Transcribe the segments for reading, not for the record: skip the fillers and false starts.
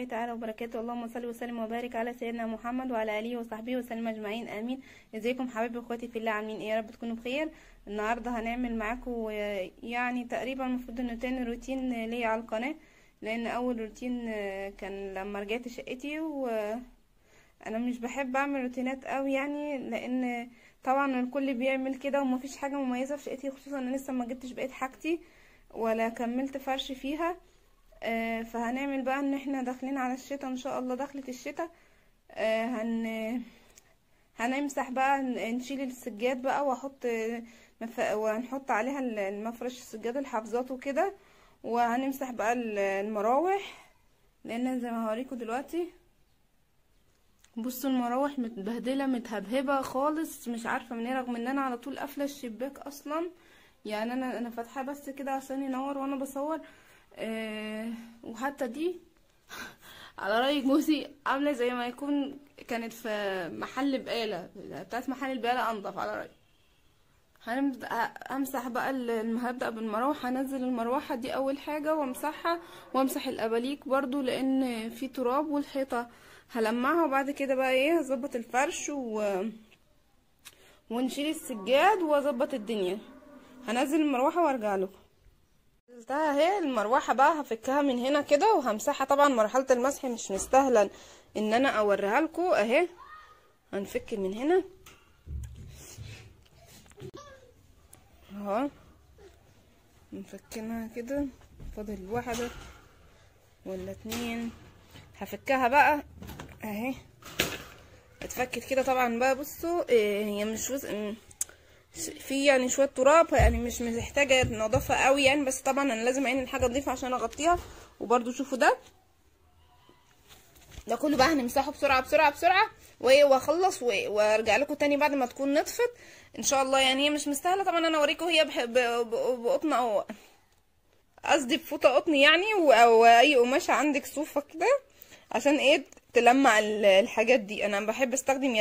الله تعالى وبركاته. اللهم صل وسلم وبارك على سيدنا محمد وعلى اله وصحبه وسلم اجمعين، امين. ازيكم حبايبي واخواتي في الله، عاملين ايه؟ يا رب تكونوا بخير. النهارده هنعمل معاكم يعني تقريبا المفروض انه تاني روتين ليا على القناه، لان اول روتين كان لما رجعت شقتي، وانا مش بحب اعمل روتينات قوي يعني، لان طبعا الكل بيعمل كده ومفيش حاجه مميزه في شقتي، خصوصا ان لسه ما جبتش بقيه حاجتي ولا كملت فرش فيها. فهنعمل بقى ان احنا داخلين على الشتاء ان شاء الله، دخلت الشتاء. هنمسح بقى، نشيل السجاد بقى واحط وهنحط عليها المفرش السجاد الحافظات وكده، وهنمسح بقى المراوح، لان زي ما هوريكم دلوقتي بصوا المراوح متبهدله متهبهبه خالص، مش عارفه من ايه، رغم ان انا على طول قافله الشباك اصلا، يعني انا فاتحاه بس كده عشان ينور وانا بصور. وحتى دي على رأي جوزي عاملة زي ما يكون كانت في محل بقالة، بتاعت محل البقالة انضف على رأيي. همسح بقى هبدأ بالمروحة، هنزل المروحة دي اول حاجة وامسحها، وامسح الاباليك برضو لان في تراب، والحيطة هلمعها، وبعد كده بقى ايه هظبط الفرش ونشيل السجاد واظبط الدنيا. هنزل المروحة وارجع لكم. نزلتها اهي المروحه بقى، هفكها من هنا كده وهمسحها. طبعا مرحله المسح مش مستاهله ان انا اوريها لكم اهي. هنفك من هنا اهو، نفكناها كده، فاضل واحده ولا اتنين. هفكها بقى اهي، اتفكت كده. طبعا بقى بصوا هي مش في يعني شويه تراب، يعني مش محتاجه نظافه قوي يعني، بس طبعا انا لازم اعين الحاجه نضيفه عشان اغطيها. وبرده شوفوا ده كله بقى هنمسحه بسرعه بسرعه بسرعه واخلص وارجع لكم تاني بعد ما تكون نطفت ان شاء الله. يعني هي مش مستاهله طبعا، انا اوريكم هي بقطن، او قصدي بفوطه قطن يعني، او اي قماشه عندك صوفه كده، عشان ايه تلمع الحاجات دي. انا بحب استخدم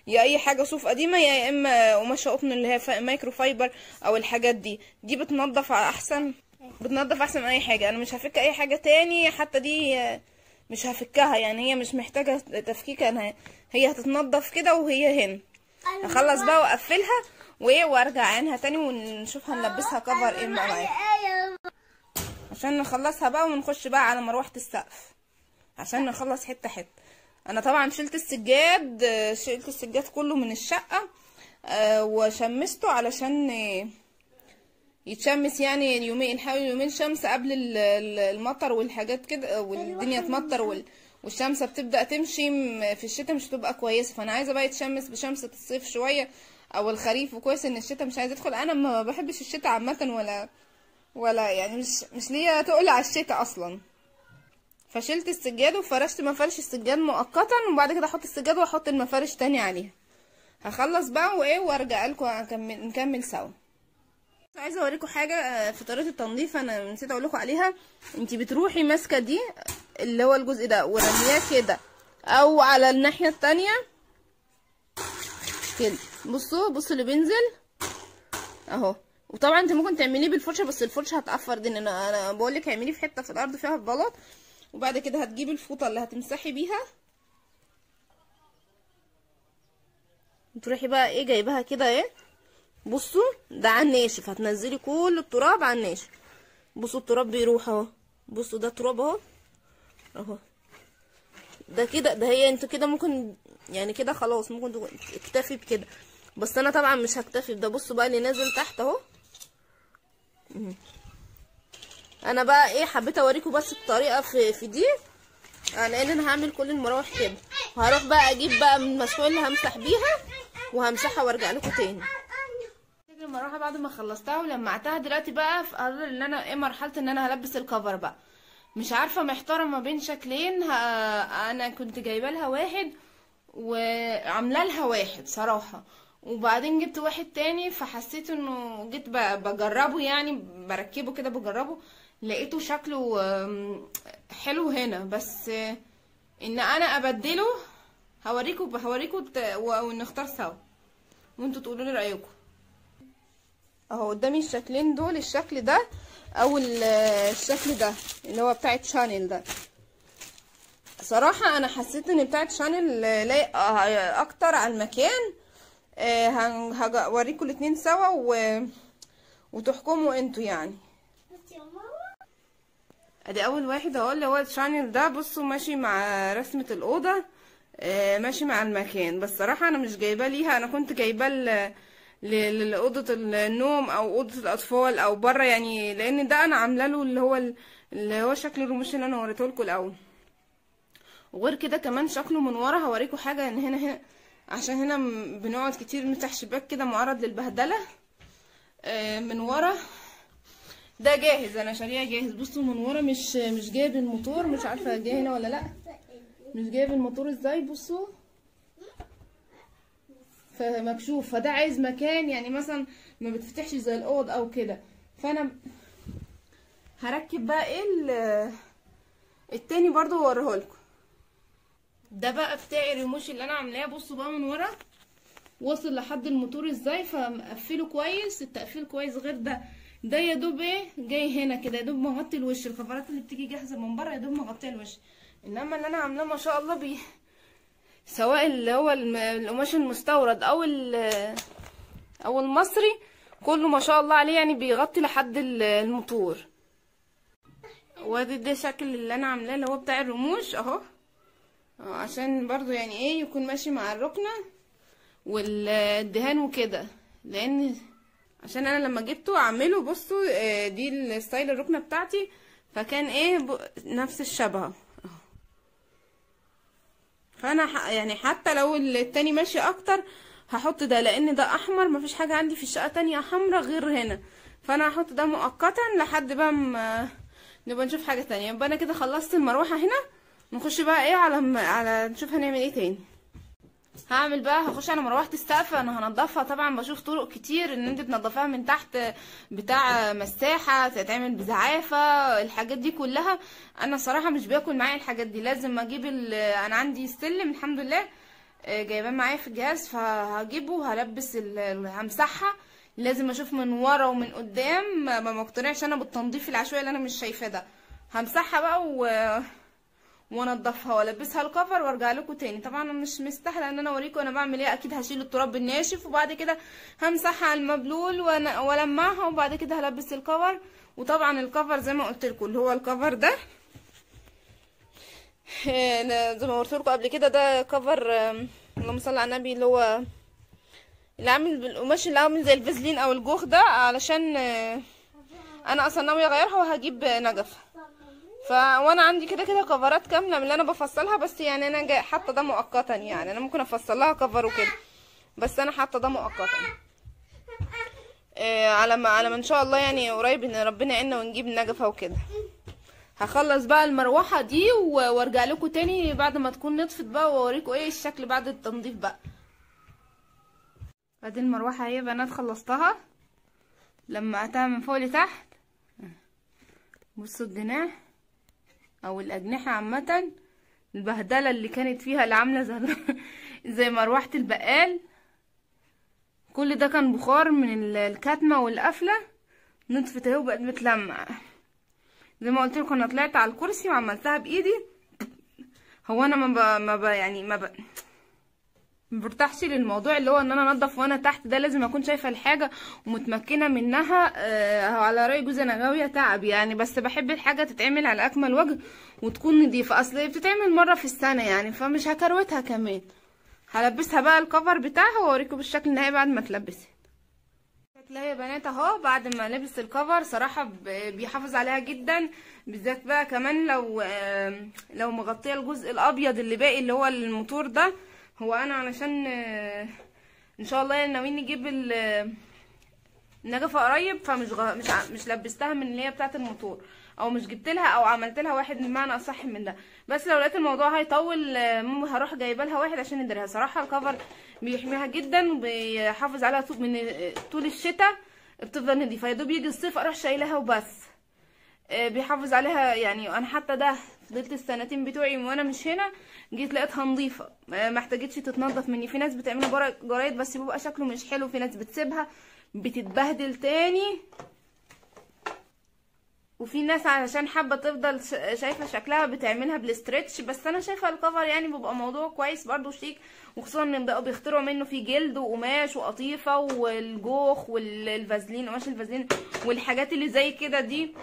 يا اي حاجه صوف قديمه، يا اما قماشه قطن اللي هي مايكرو فايبر، او الحاجات دي بتنضف احسن، بتنضف احسن من اي حاجه. انا مش هفك اي حاجه تاني، حتى دي مش هفكها، يعني هي مش محتاجه تفكيك، انا هي هتتنضف كده وهي هنا. هخلص بقى واقفلها وارجع عينها تاني ونشوف هنلبسها كفر ايه معايا، عشان نخلصها بقى ونخش بقى على مروحه السقف عشان نخلص حته حته. انا طبعا شلت السجاد كله من الشقه، وشمسته علشان يتشمس يعني يومين، نحاول يومين شمس قبل المطر والحاجات كده، والدنيا تمطر والشمسه بتبدا تمشي في الشتاء مش هتبقى كويسه. فانا عايزه بقى يتشمس بشمسه الصيف شويه او الخريف، وكويس ان الشتاء مش عايزه يدخل. انا ما بحبش الشتاء عامه، ولا يعني مش ليا تقول على الشتاء اصلا. فشلت السجاد وفرشت مفارش السجاد مؤقتا، وبعد كده احط السجاد واحط المفارش تاني عليها. هخلص بقى وارجع لكم نكمل سوا. عايزه اوريكم حاجه في طريقه التنظيف انا نسيت اقول لكم عليها. انتي بتروحي ماسكه دي اللي هو الجزء ده ورمياه كده، او على الناحيه التانية كده. بصوا اللي بينزل اهو. وطبعا انت ممكن تعمليه بالفرشه، بس الفرشه هتقفر دي. انا بقول لك اعمليه في حته في الارض فيها بلاط، وبعد كده هتجيبي الفوطه اللي هتمسحي بيها، تروحي بقى ايه جايباها كده ايه. بصوا ده على الناشف، هتنزلي كل التراب على الناشف. بصوا التراب بيروح اهو، بصوا ده تراب اهو ده كده. ده هي انت كده ممكن يعني كده خلاص ممكن تكتفي بكده، بس انا طبعا مش هكتفي بده. بصوا بقى اللي نازل تحت اهو. انا بقى ايه حبيت اوريكم بس الطريقه في دي، لان انا هعمل كل المراوح كده، وهروح بقى اجيب بقى من المسحوق اللي همسح بيها وهمسحها وارجع لكم تاني. المروحه بعد ما خلصتها ولمعتها دلوقتي بقى في ان انا ايه مرحله ان انا هلبس الكفر بقى. مش عارفه محتاره ما بين شكلين. انا كنت جايبه لها واحد وعامله لها واحد صراحه، وبعدين جبت واحد تاني، فحسيت انه جيت بجربه يعني بركبه كده بجربه، لقيته شكله حلو هنا، بس ان انا ابدله هوريكم ونختار سوا وانتوا تقولوا لي رايكم. اهو قدامي الشكلين دول، الشكل ده او الشكل ده اللي هو بتاع شانيل ده. بصراحة انا حسيت ان بتاعت شانل لايقة اكتر على المكان. هوريكم الاتنين سوا وتحكموا انتوا يعني. ادي اول واحد اهو اللي هو الشانل ده. بصوا ماشي مع رسمة الاوضة، ماشي مع المكان. بس صراحة انا مش جايباه ليها، انا كنت جايباه لأوضة النوم او اوضة الاطفال او بره يعني، لان ده انا عامله له اللي هو شكل الرموش اللي انا وريته لكم الاول. وغير كده كمان شكله من ورا هوريكم حاجه ان هنا عشان هنا بنقعد كتير نفتح شباك كده معرض للبهدله. من ورا ده جاهز، انا شاريه جاهز. بصوا من ورا مش جايب الموتور، مش عارفه جاي هنا ولا لا، مش جايب الموتور ازاي. بصوا فمكشوف، فده عايز مكان يعني مثلا ما بتفتحش زي الاوض او كده. فانا هركب بقى ايه التاني برضو واوريهولكم. ده بقى بتاعي الريموش اللي انا عاملاه. بصوا بقى من ورا وصل لحد الموتور ازاي، فمقفله كويس، التقفيل كويس. غير ده يا دوب ايه جاي هنا كده، يا دوب مغطي الوش. الكفرات اللي بتيجي جاهزه من بره يا دوب مغطيه الوش، انما اللي انا عاملاه ما شاء الله سواء اللي هو القماش المستورد او المصري كله ما شاء الله عليه يعني بيغطي لحد الموتور. وادي ده شكل اللي انا عاملاه اللي هو بتاع الرموش اهو، عشان برضو يعني ايه يكون ماشي مع الركنه والدهان وكده. لان عشان انا لما جبته اعمله بصوا دي الستايل الركنه بتاعتي، فكان ايه نفس الشبه. فانا يعني حتى لو التاني ماشي اكتر هحط ده، لان ده احمر، مفيش حاجه عندي في الشقه تانية حمرا غير هنا، فانا هحط ده مؤقتا لحد بقى نبقى نشوف حاجه تانية. يبقى انا كده خلصت المروحه هنا. نخش بقى ايه على نشوف هنعمل ايه تاني. هعمل بقى هخش على مروحه السقف. انا هنضفها طبعا، بشوف طرق كتير ان انت تنضفيها من تحت، بتاع مساحه تتعمل بزعافه، الحاجات دي كلها. انا صراحه مش باكل معايا الحاجات دي، لازم اجيب انا عندي السلم الحمد لله جايباه معايا في الجهاز، فهجيبه وهلبس همسحها. لازم اشوف من ورا ومن قدام، ما مقتنعش انا بالتنظيف العشوائي اللي انا مش شايفاه ده. همسحها بقى وانضفها والبسها الكفر وارجع لكم تاني. طبعا انا مش مستاهله ان انا اوريكم انا بعمل ايه، اكيد هشيل التراب الناشف وبعد كده همسحها على المبلول والمعها وبعد كده هلبس الكفر. وطبعا الكفر زي ما قلت لكم اللي هو الكفر ده زي ما قلت لكم قبل كده، ده كفر اللهم صل على النبي، اللي هو اللي عامل بالقماش اللي عامل زي الفازلين او الجوخ ده، علشان انا اصلا ناويه اغيرها وهجيب نجف. وانا عندي كده كده كفرات كامله من اللي انا بفصلها، بس يعني انا جاي حاطه ده مؤقتا، يعني انا ممكن افصل لها كفر وكده، بس انا حاطه ده مؤقتا على ما ان شاء الله يعني قريب ان ربنا يعيننا ونجيب نجفه وكده. هخلص بقى المروحه دي وارجع لكم تاني بعد ما تكون نطفت بقى، واوريكم ايه الشكل بعد التنظيف بقى. ادي المروحه اهي يا بنات خلصتها، لمعتها من فوق لتحت. بصوا الجناح او الاجنحه عامه، البهدله اللي كانت فيها اللي عامله زي مروحه البقال، كل ده كان بخار من الكتمه والقفله. نطفت اهي وبقت بتلمع. زي ما قلت لكم انا طلعت على الكرسي وعملتها بايدي. هو انا ما برتاحش للموضوع اللي هو ان انا انضف وانا تحت، ده لازم اكون شايفه الحاجه ومتمكنه منها. على راي جوزي انا غاويه تعب يعني، بس بحب الحاجه تتعمل على اكمل وجه وتكون نظيفه، اصل هي بتتعمل مره في السنه يعني، فمش هكروتها كمان. هلبسها بقى الكفر بتاعها واوريكم بالشكل النهائي بعد ما اتلبست. شكلها يا بنات اهو بعد ما لبس الكفر، صراحه بيحافظ عليها جدا، بالذات بقى كمان لو مغطيه الجزء الابيض اللي باقي اللي هو الموتور ده. هو انا علشان ان شاء الله يعني ناويين نجيب النجفه قريب، فمش مش لبستها من اللي هي بتاعه الموتور، او مش جبت لها او عملت لها واحد بمعنى اصح من ده. بس لو لقيت الموضوع هيطول هروح جايبه لها واحد عشان نديرها. صراحه الكفر بيحميها جدا وبيحافظ عليها طول الشتاء، بتفضل نضيفه. يا دوب يجي الصيف اروح شايلها وبس. بيحافظ عليها يعني. انا حتى ده فضلت السنتين بتوعي وانا مش هنا، جيت لقيتها نظيفه ما احتاجتش تتنضف مني. في ناس بتعملها جرايد بس بيبقى شكله مش حلو، في ناس بتسيبها بتتبهدل تاني. وفي ناس علشان حابه تفضل شايفه شكلها بتعملها بالاسترتش، بس انا شايفه الكفر يعني بيبقى موضوع كويس برضو شيك، وخصوصا ان بقوا بيخترعوا منه في جلد وقماش وقطيفه والجوخ والفازلين، قماش الفازلين والحاجات اللي زي كده دي.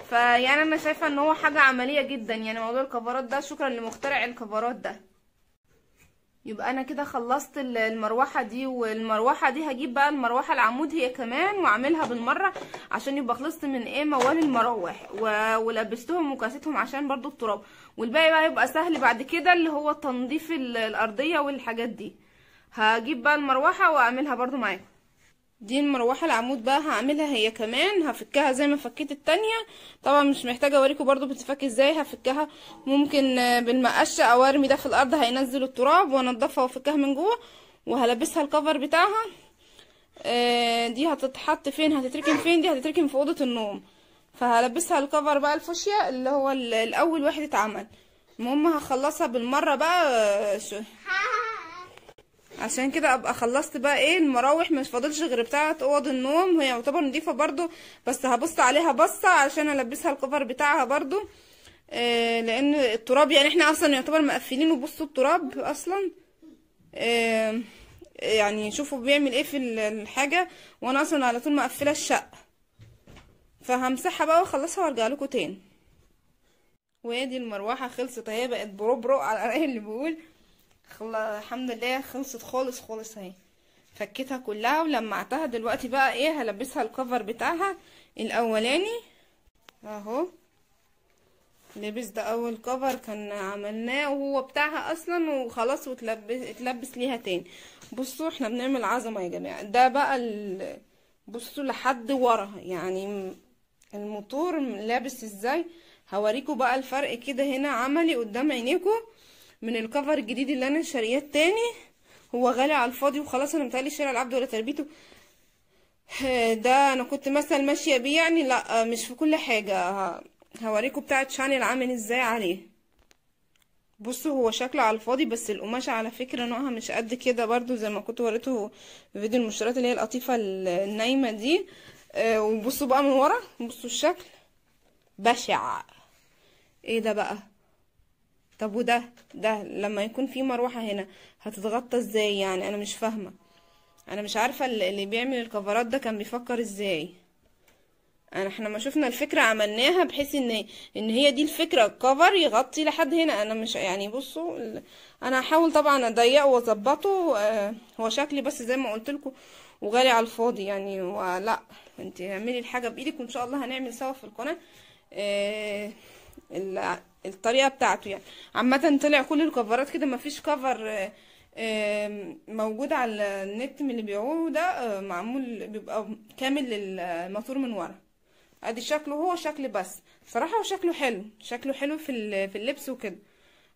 فيعني انا شايفه ان هو حاجه عمليه جدا يعني موضوع الكفرات ده. شكرا لمخترع الكفرات ده. يبقى انا كده خلصت المروحه دي، والمروحه دي هجيب بقى المروحه العمود هي كمان واعملها بالمره عشان يبقى خلصت من ايه موال المراوح، ولبستهم وكاستهم عشان برضو التراب، والباقي بقى يبقى سهل بعد كده اللي هو تنظيف الارضيه والحاجات دي. هجيب بقى المروحه واعملها برضو معاكم. دي المروحه العمود بقى هعملها هي كمان، هفكها زي ما فكيت التانية. طبعا مش محتاجه اوريكم برضو بتتفك ازاي، هفكها ممكن بالمقشه او ارمي ده في الارض هينزل التراب، وانضفها وافكها من جوه، وهلبسها الكفر بتاعها. دي هتتحط فين، هتتركن فين؟ دي هتتركن في اوضه النوم، فهلبسها الكفر بقى الفوشيا اللي هو الاول واحد اتعمل. المهم هخلصها بالمره بقى عشان كده ابقى خلصت بقى ايه المراوح، مش فاضلش غير بتاعه اوض النوم، هي يعتبر نضيفه برضو، بس هبص عليها بصه عشان البسها الكفر بتاعها برضو. لان التراب يعني احنا اصلا يعتبر مقفلين، وبصوا التراب اصلا يعني شوفوا بيعمل ايه في الحاجه، وانا اصلا على طول مقفله الشقه. فهمسحها بقى واخلصها وارجع لكم تاني. وادي المروحه خلصت اهي، بقت برو على الرأي اللي بيقول. الحمد لله خلصت خالص خالص اهي، فكيتها كلها ولمعتها. دلوقتي بقى ايه هلبسها الكفر بتاعها الاولاني اهو. لبس ده اول كفر كان عملناه وهو بتاعها اصلا وخلاص، اتلبس ليها تاني. بصوا احنا بنعمل عظمه يا جماعه. ده بقى بصوا لحد ورا يعني الموتور لابس ازاي. هوريكم بقى الفرق كده هنا عملي قدام عينيكم من الكفر الجديد اللي انا شارياه التاني. هو غالي على الفاضي وخلاص، انا متهيألي شاري العبد ولا تربيته. ده انا كنت مثلا ماشيه بيه يعني، لا مش في كل حاجه. هوريكم بتاعه شانيل عامل ازاي عليه. بصوا هو شكله على الفاضي، بس القماشه على فكره نوعها مش قد كده برضو، زي ما كنت وريته في فيديو المشتريات اللي هي القطيفه النايمه دي. وبصوا بقى من ورا، بصوا الشكل بشع. ايه ده بقى؟ طب وده لما يكون في مروحه هنا هتتغطى ازاي يعني؟ انا مش فاهمه، انا مش عارفه اللي بيعمل الكفرات ده كان بيفكر ازاي. احنا ما شفنا الفكره عملناها بحيث ان هي دي الفكره، الكفر يغطي لحد هنا. انا مش يعني بصوا انا هحاول طبعا اضيقه واظبطه. هو شكلي بس زي ما قلت لكم وغالي على الفاضي يعني. ولا انت اعملي الحاجه بايدك، وان شاء الله هنعمل سوا في القناه الطريقه بتاعته يعني. عامه طلع كل الكفرات كده، مفيش كفر موجود على النت من اللي بيبيعوه ده معمول بيبقى كامل للموتور من ورا. ادي شكله، هو شكل بس صراحه هو شكله حلو في اللبس وكده.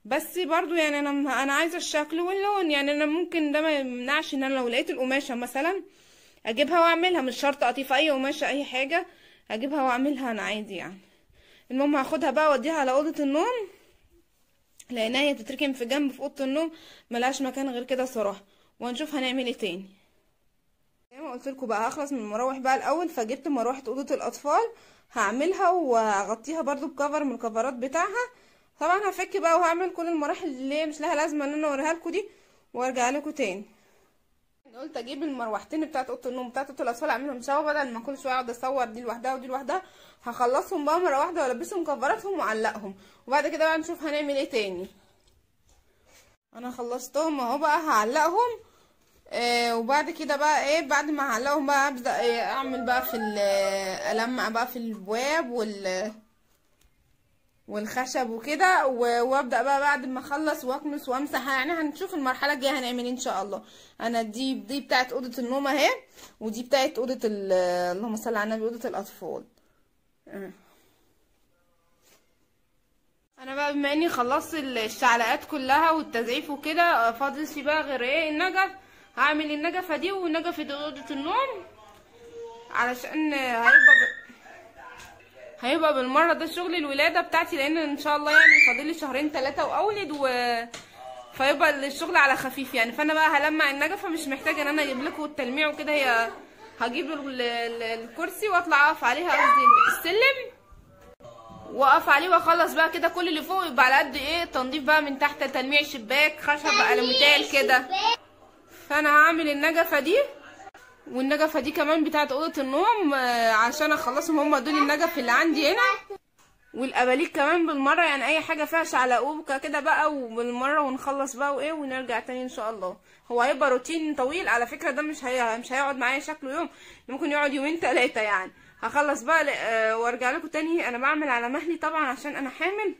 بس برضو يعني انا عايزه الشكل واللون يعني. انا ممكن ده ما يمنعش ان انا لو لقيت القماشه مثلا اجيبها واعملها، مش شرط قطيفه، اي قماشه اي حاجه اجيبها واعملها انا عادي يعني. المهم هاخدها بقى اوديها على اوضه النوم، لانها هي تتركن في جنب في اوضه النوم، ملهاش مكان غير كده صراحه. وهنشوف هنعمل ايه تاني. زي ما قلت لكم بقى هخلص من المراوح بقى الاول. فجبت مروحه اوضه الاطفال هعملها وهغطيها برضو بكفر من الكفرات بتاعها. طبعا هفك بقى وهعمل كل المراحل اللي هي مش لها لازمه ان انا اوريها لكم دي وارجع لكم تاني. قلت اجيب المروحتين بتاعت اوضه النوم بتاعت اوضه الاطفال اعملهم سوا، بدل ما كل شويه اقعد اصور دي لوحدها ودي لوحدها. هخلصهم بقى مره واحده والبسهم كفراتهم واعلقهم، وبعد كده بقى نشوف هنعمل ايه تاني. انا خلصتهم اهو بقى هعلقهم. وبعد كده بقى ايه، بعد ما اعلقهم بقى ابدا اعمل بقى في المع بقى في الابواب والخشب وكده، وابدا بقى بعد ما اخلص واكنس وامسح يعني. هنشوف المرحله الجايه هنعمل ان شاء الله. انا دي بتاعت اوضه النوم اهي، ودي بتاعت اوضه اللهم صل على النبي اوضه الاطفال. انا بقى بما اني خلصت الشعلقات كلها والتزعيف وكده، فاضل لي بقى غير ايه النجف. هعمل النجفه دي ونجفه اوضه النوم علشان هيبقى بالمره ده شغل الولاده بتاعتي، لان ان شاء الله يعني فاضل لي شهرين 3 واولد فيبقى الشغل على خفيف يعني. فانا بقى هلمع النجفه، مش محتاجه ان انا اجيب لكم التلميع وكده، هي هجيب الكرسي واطلع اقف عليها، قصدي السلم، واقف عليه واخلص بقى كده كل اللي فوق، يبقى على قد ايه تنظيف بقى من تحت، تلميع شباك، خشب، ألوميتال كده. فانا هعمل النجفه دي، والنجفه دي كمان بتاعت اوضه النوم عشان اخلصهم، هم دول النجف اللي عندي هنا، والاباليك كمان بالمره، يعني اي حاجه فيها شعلقوبه كده بقى وبالمره، ونخلص بقى وايه ونرجع تاني ان شاء الله. هو هيبقى روتين طويل على فكره، ده مش هيقعد معايا شكله يوم، ممكن يقعد يومين 3 يعني. هخلص بقى وارجع لكم تاني. انا بعمل على مهلي طبعا عشان انا حامل،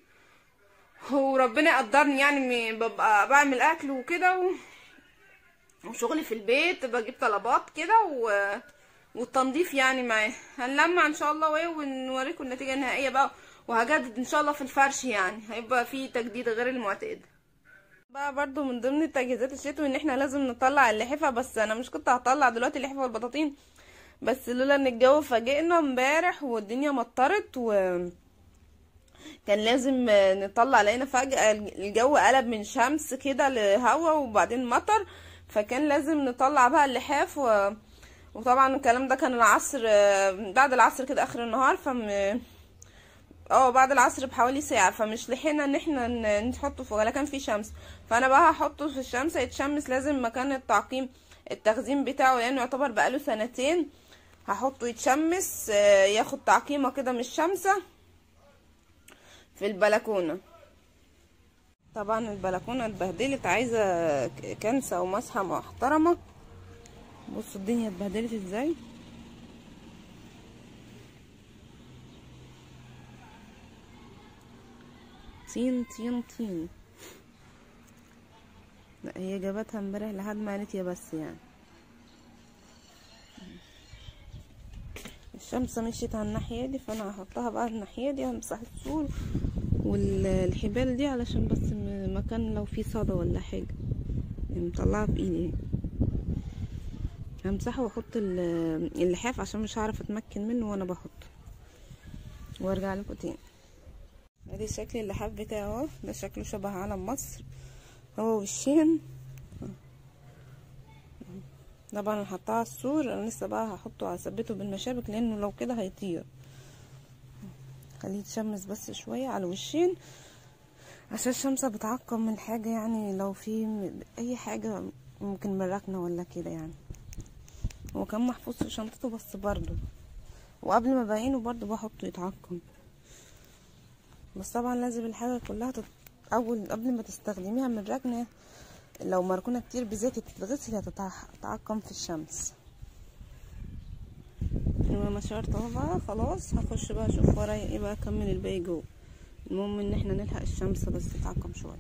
وربنا يقدرني يعني، ببقى بعمل اكل وكده وشغلي في البيت، بجيب طلبات كده والتنظيف يعني معاه. هنلمع ان شاء الله وايه ونوريكم النتيجه النهائيه بقى، وهجدد ان شاء الله في الفرش، يعني هيبقى في تجديد غير المعتاد بقى. برضو من ضمن التجهيزات الشتوي ان احنا لازم نطلع اللحفه، بس انا مش كنت هطلع دلوقتي اللحفه والبطاطين، بس لولا ان الجو فاجئنا امبارح والدنيا مطرت كان لازم نطلع. لقينا فجأة الجو قلب من شمس كده لهوا وبعدين مطر، فكان لازم نطلع بقى اللحاف وطبعا الكلام ده كان العصر، بعد العصر كده اخر النهار، بعد العصر بحوالي ساعة، فمش لحقنا ان احنا نحطه فوق، ولا كان في شمس. فانا بقى هحطه في الشمس يتشمس، لازم مكان التعقيم التخزين بتاعه لانه يعتبر بقاله 2 سنين، هحطه يتشمس ياخد تعقيمه كده من الشمسة في البلكونة. طبعا البلكونة اتبهدلت، عايزة كنسة ومسحة محترمة. بصوا الدنيا اتبهدلت ازاي. طين طين طين. لا هي جابتها امبارح لحد ما قالت يا بس يعني. الشمس مشيت على الناحية دي، فانا هحطها بقى الناحية دي، همسح السور والحبال دي علشان بس مكان لو في صدى ولا حاجة، يعني مطلعها بايدي. همسحه واحط اللحاف عشان مش هعرف اتمكن منه وانا بحطه، وارجع لكم تاني. ادي شكل اللحاف بتاعه اهو، ده شكله شبه علم مصر، هو وشين. طبعا انا حطاه على السور، انا لسه بقى هحطه هثبته بالمشابك لانه لو كده هيطير. خليه يتشمس بس شويه على الوشين عشان الشمسة بتعقم من حاجه، يعني لو في اي حاجه ممكن من ركنه ولا كده يعني. هو كان محفوظ في شنطته بس برضو، وقبل ما بعينه برضو بحطه يتعقم. بس طبعا لازم الحاجه كلها قبل ما تستخدميها من ركنه، لو مركونه كتير بزيت تتغسل هتتعقم في الشمس. ما شرط اهو بقى خلاص، هخش بقى اشوف ورايا ايه بقى، اكمل الباقي جوه. المهم ان احنا نلحق الشمس بس تتعقم شويه.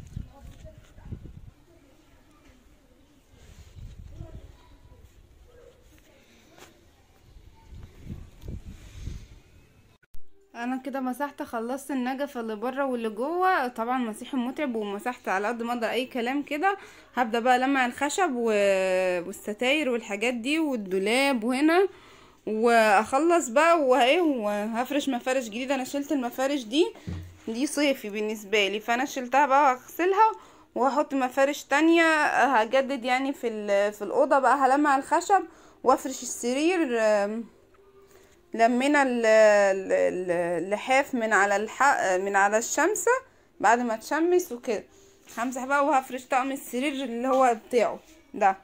انا كده مسحت، خلصت النجفه اللي بره واللي جوه، طبعا مسيح متعب ومسحت على قد ما اقدر اي كلام كده. هبدا بقى لمع الخشب والستاير والحاجات دي والدولاب وهنا، واخلص بقى وهفرش مفارش جديده. انا شلت المفارش دي صيفي بالنسبه لي، فانا شلتها بقى هغسلها وهحط مفارش تانية هجدد يعني في الاوضه بقى. هلمع الخشب وافرش السرير. لمينا اللحاف من على الشمسة بعد ما تشمس وكده. همسح بقى وهفرش طقم السرير اللي هو بتاعه ده،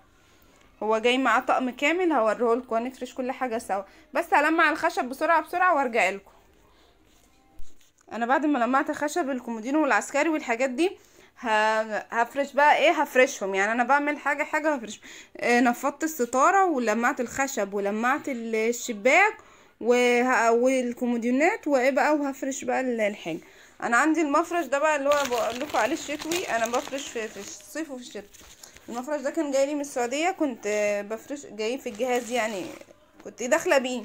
هو جاي معاه طقم كامل، هوريهولكوا هنفرش كل حاجة سوا. بس هلمع الخشب بسرعة بسرعة وارجع لكم. انا بعد ما لمعت خشب الكومودينو والعسكري والحاجات دي هفرش بقى هفرشهم، يعني انا بعمل حاجة هفرش. نفضت الستارة ولمعت الخشب ولمعت الشباك والكومودينات بقى، وهفرش بقى الحاجه. انا عندي المفرش ده بقى اللي هو بقول لكم عليه الشتوي، انا بفرش في الصيف وفي الشتاء. المفرش ده كان جاي لي من السعوديه، كنت بفرش جاي في الجهاز يعني، كنت داخله بيه.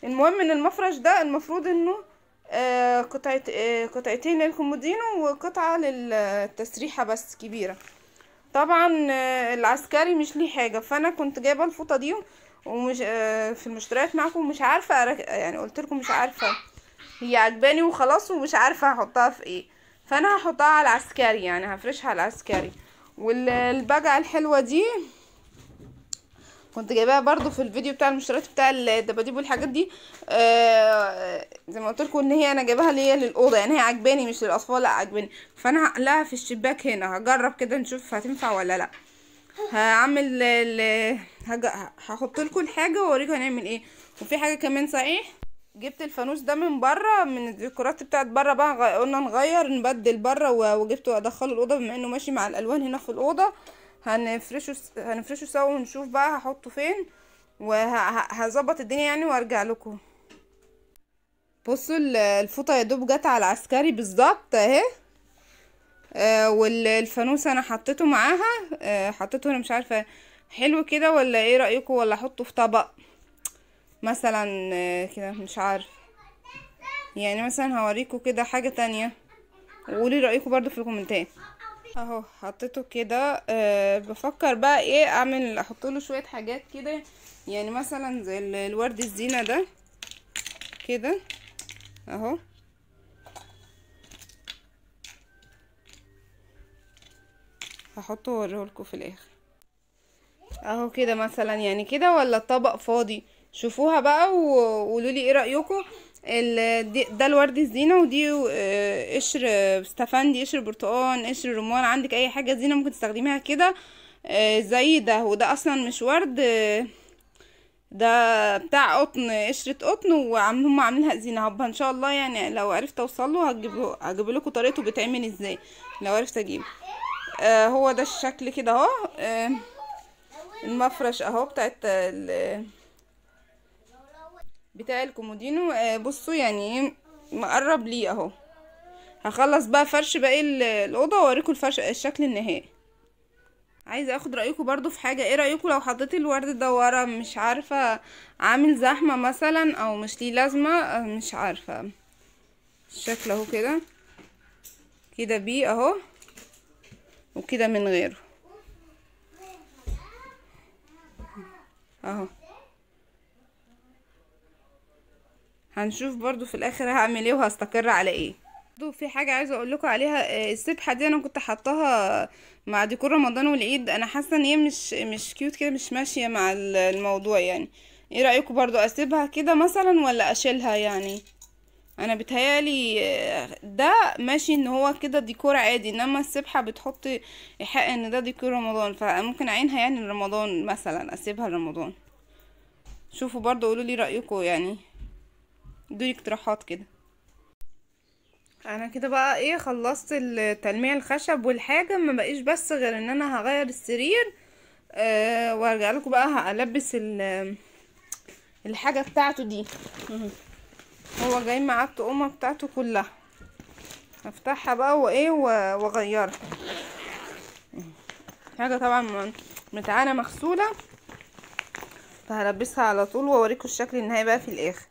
المهم ان المفرش ده المفروض انه قطعتين للكومودينو وقطعه للتسريحه بس كبيره. طبعا العسكري مش ليه حاجه، فانا كنت جايبه الفوطه دي ومش في المشتريات معاكم، مش عارفه يعني قلت لكم مش عارفه هي عجباني وخلاص، ومش عارفه هحطها في ايه، فانا هحطها على العسكري يعني هفرشها على العسكري. والبجعه الحلوه دي كنت جايباها برضو في الفيديو بتاع المشتريات بتاع الدباديب والحاجات دي. زي ما قلت لكم ان هي انا جايباها ليا للاوضه، يعني هي عجباني مش للاطفال، لا عجباني، فانا هقلها في الشباك هنا، هجرب كده نشوف هتنفع ولا لا. هعمل هحط لكم الحاجه واوريكم هنعمل ايه. وفي حاجه كمان صحيح، جبت الفانوس ده من بره، من الديكورات بتاعت بره بقى، قلنا نغير نبدل بره، وجبته ادخله الاوضه بما انه ماشي مع الالوان هنا في الاوضه. هنفرشه سوا ونشوف بقى هحطه فين، وهظبط الدنيا يعني وارجع لكم. بصوا الفوطه يا دوب جت على العسكري بالظبط اهي. والفانوس انا حطيته معاها. حطيته، انا مش عارفه حلو كده ولا ايه رايكم، ولا احطه في طبق مثلا كده، مش عارف يعني. مثلا هوريكم كده حاجه تانية وقولي رايكم برضو في الكومنتات. اهو حطيته كده. بفكر بقى ايه اعمل، احط له شويه حاجات كده، يعني مثلا زي الورد الزينه ده كده اهو. هحطه واوريهولكوا في الاخر اهو كده مثلا، يعني كده ولا الطبق فاضي. شوفوها بقى وقولوا لي ايه رايكم. ده الورد الزينه، ودي قشر استفندي، قشر برتقال، قشر رمان، عندك اي حاجه زينه ممكن تستخدميها كده. زي ده، وده اصلا مش ورد، ده بتاع قطن، قشرة قطن، هم عاملينها زينة. هبقى ان شاء الله يعني لو عرفت اوصله هجيب لكم طريقته بيتعمل ازاي لو عرفت اجيب. هو ده الشكل كده اهو. المفرش اهو بتاع الكومودينو. بصوا يعني ايه مقرب ليه اهو. هخلص بقى فرش باقي الاوضه واوريكم الفرش الشكل النهائي. عايزه اخد رايكم برضو في حاجه، ايه رايكم لو حطيت الورد ده ورا، مش عارفه عامل زحمه مثلا او مش ليه لازمه، مش عارفه. الشكل اهو كده، كده بيه اهو، وكده من غيره اهو. هنشوف برضو في الاخر هعمل ايه وهستقر على ايه. برضو في حاجه عايزه اقول لكم عليها. السبحه دي انا كنت حطاها مع ديكور رمضان والعيد، انا حاسه ان هي مش كيوت كده، مش ماشيه مع الموضوع يعني. ايه رايكم برضو اسيبها كده مثلا ولا اشيلها يعني؟ انا بتهيالي ده ماشي ان هو كده ديكور عادي، انما السبحه بتحط ايحاء ان ده ديكور رمضان، فممكن اعينها يعني لرمضان مثلا، اسيبها لرمضان. شوفوا برضو قولوا لي رايكم يعني، ادوني اقتراحات كده. انا كده بقى ايه خلصت التلميع الخشب والحاجه، ما بقيش بس غير ان انا هغير السرير. وارجع لكم بقى هلبس الحاجه بتاعته دي. هو جاي معاه الطقومه بتاعته كلها، هفتحها بقى وايه واغيرها. حاجه طبعا متعانه مغسوله، فهلبسها على طول واوريكم الشكل النهائي بقى في الاخر.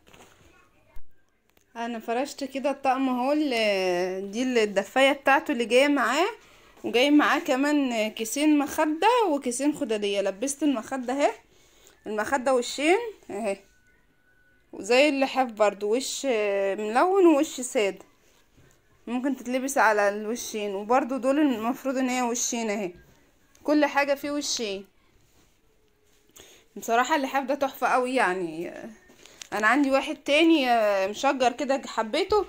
انا فرشت كده الطقم اهو. دي الدفايه بتاعته اللي جايه معاه، وجاي معاه كمان كيسين مخده وكيسين خداديه. لبست المخده اهي، المخده وشين اهي، وزي اللحاف برضو وش ملون ووش ساده، ممكن تتلبس على الوشين، وبرضو دول المفروض ان هي وشين اهي، كل حاجه فيه وشين. بصراحه اللحاف ده تحفه قوي يعني. انا عندي واحد تاني مشجر كده حبيته،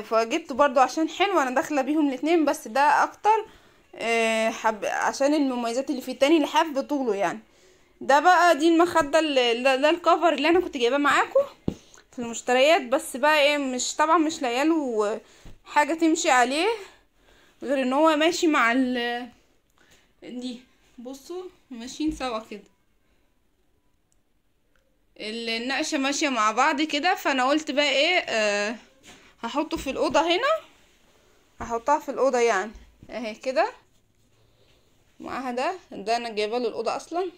فجبته برضو عشان حلو، انا داخله بيهم الاتنين، بس ده اكتر عشان المميزات اللي فيه. التاني لحاف بطوله يعني. ده بقى دي المخده ده الكفر اللي انا كنت جايباه معاكم في المشتريات، بس بقى ايه مش طبعا مش لاقياله حاجه تمشي عليه غير ان هو ماشي مع دي. بصوا ماشيين سوا كده، النقشة ماشية مع بعض كده. فانا قلت بقى ايه هحطه في الأوضة هنا، هحطها في الأوضة يعني اهي كده معاها. ده انا جايبه له الأوضة اصلا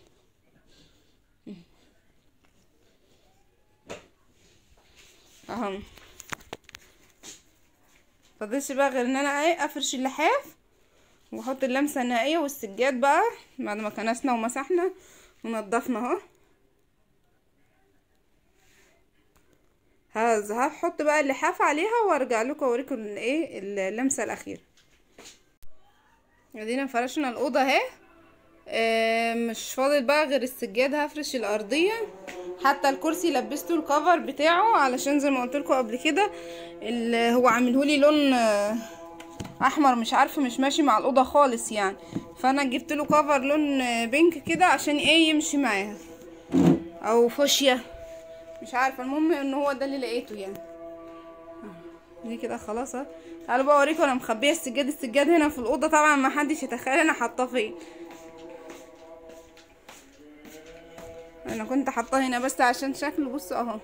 اهو. فضلش بقى غير ان انا ايه افرش اللحاف واحط اللمسة النهائية والسجاد بقى بعد ما كنسنا ومسحنا ونضفنا اهو. هحط بقى اللحاف عليها وارجع لكم اوريكم ايه اللمسه الاخيره. ادينا فرشنا الاوضه اهي. مش فاضل بقى غير السجاد، هفرش الارضيه. حتى الكرسي لبسته الكفر بتاعه علشان زي ما قلت لكم قبل كده هو عاملهولي لون احمر، مش عارفه مش ماشي مع الاوضه خالص يعني، فانا جبت له كفر لون بينك كده عشان ايه يمشي معاها، او فوشيا مش عارفه، المهم ان هو ده اللي لقيته يعني. دي كده خلاص اهو. تعالوا بقى اوريكم انا مخبيه السجاد هنا في الاوضه، طبعا ما حدش يتخيل انا حاطاه فين. انا كنت حاطاه هنا بس عشان شكله، بصوا اهو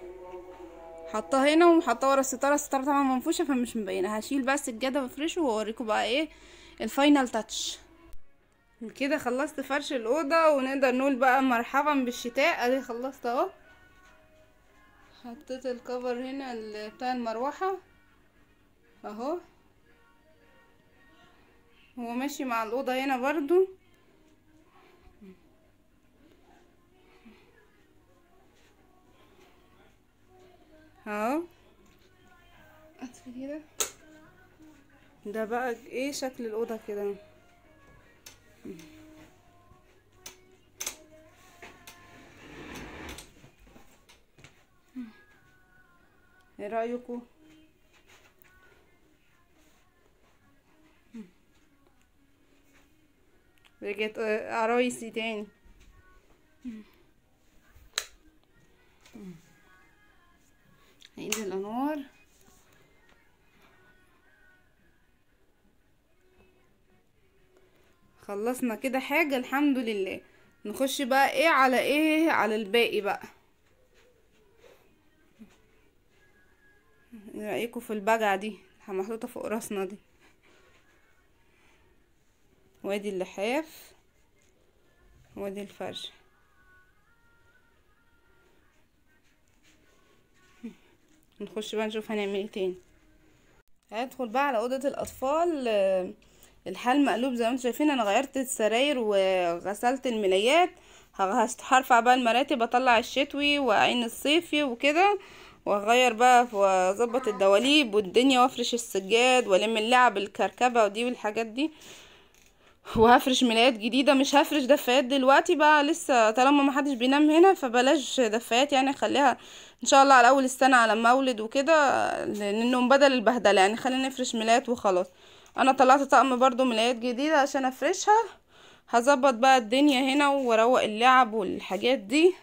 حطاه هنا وحطاه ورا الستاره طبعا منفوشه فمش مبينه. هشيل بقى السجاده وافرشه واوريكم بقى ايه الفاينل تاتش. كده خلصت فرش الاوضه، ونقدر نقول بقى مرحبا بالشتاء. ادي خلصت اهو، حطيت الكفر هنا بتاع المروحه اهو، هو ماشي مع الاوضه هنا برضو اهو. اطفي كده، ده بقى ايه شكل الاوضه كده. ايه رايكم؟ رجعت عرايسي تاني. عيد الانوار. خلصنا كده حاجة الحمد لله. نخش بقى ايه على الباقي بقى. ايه رأيكم في البجعة دي محطوطة فوق راسنا دي؟ وادي اللحاف وادي الفرش. نخش بقى نشوف هنعمل ايه تاني. هندخل بقى على اوضة الاطفال. الحال مقلوب زي ما انتم شايفين. انا غيرت السراير وغسلت الملايات. هرفع بقى المراتب، اطلع الشتوي واعين الصيفي وكده، واغير بقى واظبط الدواليب والدنيا، وافرش السجاد والم اللعب الكركبه ودي والحاجات دي، وهفرش ملايات جديده. مش هفرش دفايات دلوقتي بقى لسه، طالما ما حدش بينام هنا فبلاش دفايات يعني، خليها ان شاء الله على اول السنه على ما اولد وكده، لانه بدل البهدله يعني خلينا نفرش ملايات وخلاص. انا طلعت طقم برضو ملايات جديده عشان افرشها. هظبط بقى الدنيا هنا واروق اللعب والحاجات دي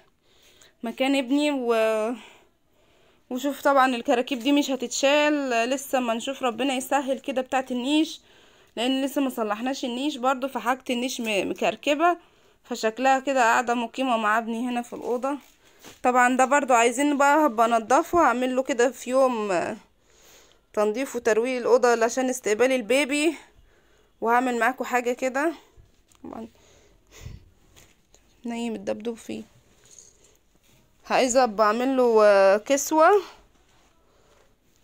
مكان ابني وشوف طبعا الكراكيب دي مش هتتشال لسه، ما نشوف ربنا يسهل كده بتاعه النيش، لان لسه ما صلحناش النيش برضو، فحاجه النيش مكركبه، فشكلها كده قاعده مقيمه مع ابني هنا في الاوضه. طبعا ده برضو عايزين بقى هبقى انضفه، اعمل له كده في يوم تنظيف وترويق الاوضه عشان استقبال البيبي، وهعمل معاكم حاجه كده. طبعا نايم الدبدوب فيه. عايزه بعمل له كسوه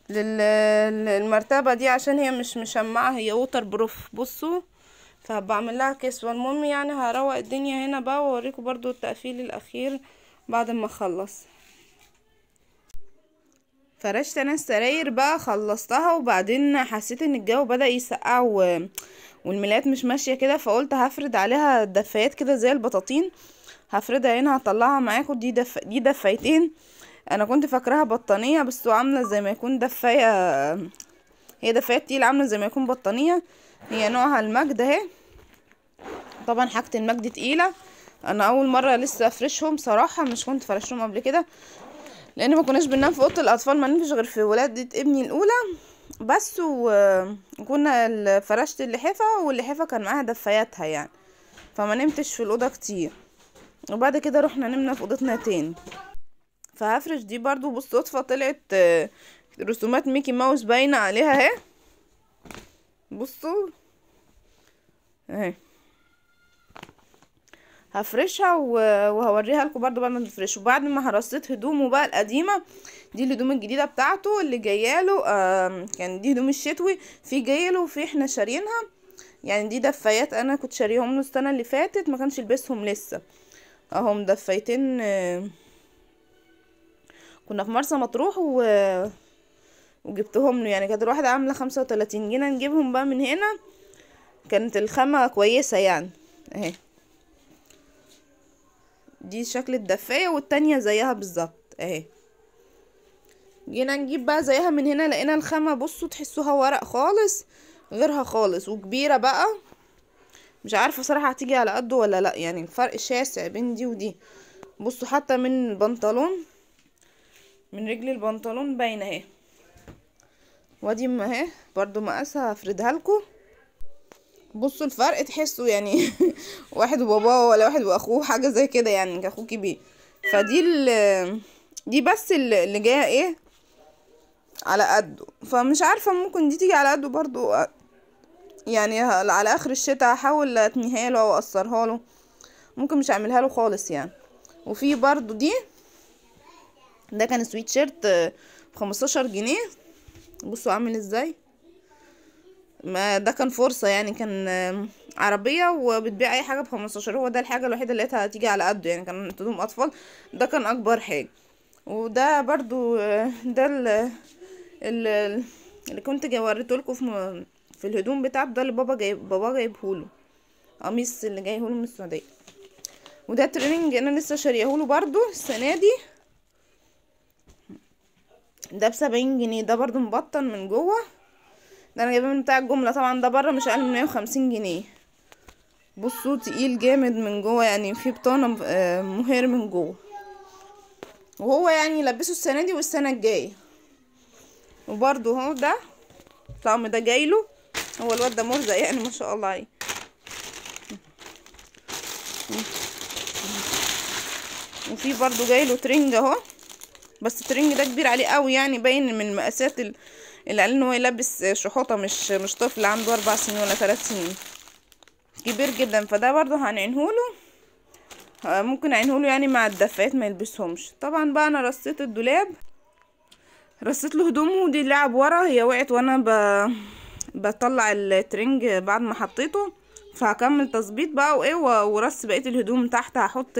للمرتبه دي عشان هي مش مشمعه، هي ووتر بروف بصوا، فبعمل لها كسوه. المهم يعني هروق الدنيا هنا بقى واوريكم برضو التقفيل الاخير بعد ما اخلص. فرشت انا السراير بقى خلصتها، وبعدين حسيت ان الجو بدأ يسقع والملايات مش ماشيه كده، فقلت هفرد عليها دفايات كده زي البطاطين. هفردها هنا هطلعها معاكم. دي دفايتين، انا كنت فاكراها بطانيه بس عامله زي ما يكون دفايه، هي دفايات تقيله عامله زي ما يكون بطانيه. هي نوعها المجد اهي. طبعا حاجه المجد تقيله، انا اول مره لسه افرشهم صراحه، مش كنت فرشتهم قبل كده لان ما كناش بننام في اوضه الاطفال، ما نمشي غير في ولاده ابني الاولى بس، وكنا فرشت اللحفه، واللحفه كان معاها دفاياتها يعني، فما نمتش في الاوضه كتير. وبعد كده رحنا نمنا في اوضتنا تاني. فهفرش دي برضو بالصدفه طلعت رسومات ميكي ماوس باينه عليها اهي، بصوا اهي. هفرشها وهوريها لكم برضو بعد ما تفرش. وبعد ما هرصيت هدومه بقى القديمه، دي الهدوم الجديده بتاعته اللي جاياله، كان دي هدوم الشتوي، في جايله وفي احنا شارينها يعني. دي دفايات انا كنت شاريهم له السنه اللي فاتت، ما كانش يلبسهم لسه اهو. دفايتين كنا في مرسى مطروح وجبتهم له يعني، كانت الواحده عامله 35. جينا نجيبهم بقى من هنا، كانت الخامه كويسه يعني اهي. دي شكل الدفاية، والتانية زيها بالظبط اهي. جينا نجيب بقى زيها من هنا، لقينا الخامة بصوا تحسوها ورق خالص، غيرها خالص وكبيرة بقى. مش عارفة صراحة هتيجي على قده ولا لا، يعني الفرق شاسع بين دي ودي. بصوا حتى من البنطلون، من رجل البنطلون باينة اهي. وادي اهي برضو مقاسها هفردها لكم. بصوا الفرق تحسوا يعني واحد وباباه ولا واحد واخوه، حاجة زي كده يعني، اخوه كبير. فدي دي بس اللي جايه ايه على قده. فمش عارفة ممكن دي تيجي على قده برضو، يعني على اخر الشتاء هحاول اتنيها له او اقصرها له، ممكن مش اعملها له خالص يعني. وفي برضو دي، ده كان سويت شيرت ب15 جنيه. بصوا عامل ازاي، ما ده كان فرصة يعني، كان عربية وبتبيع اي حاجة ب15. هو ده الحاجة الوحيدة اللي لقيتها هتيجي على قده يعني، كان هدوم اطفال، ده كان اكبر حاجة. وده برضو ده اللي كنت وريته لكم في الهدوم بتاعته، ده اللي بابا جايبهوله، قميص اللي جايهوله من السعودية. وده تريننج انا لسه شاريهوله برضو السنة دي، ده ب70 جنيه. ده برضو مبطن من جوه، ده انا جايبه من بتاع الجملة طبعا، ده بره مش اقل من 150 جنيه. بصوا تقيل جامد من جوه يعني، في بطانة مهير من جوه. وهو يعني لبسه السنة دي والسنة الجاية. وبرضو هو ده الطقم ده جايله، هو الواد ده مرزق يعني ما شاء الله عليه. وفي برضو جايله ترنج اهو، بس الترنج ده كبير عليه قوي يعني، باين من مقاسات اللي قال ان هو يلبس شحوطه، مش طفل عنده 4 سنين ولا 3 سنين، كبير جدا. فده برضو هنعينهوله، ممكن اعينهوله يعني مع الدفايات ما يلبسهمش. طبعا بقى انا رصيت الدولاب، رصيت له هدومه، ودي لعب ورا هي وقعت وانا بطلع الترنج بعد ما حطيته. فهكمل تظبيط بقى وايه، ورص بقيه الهدوم تحت. هحط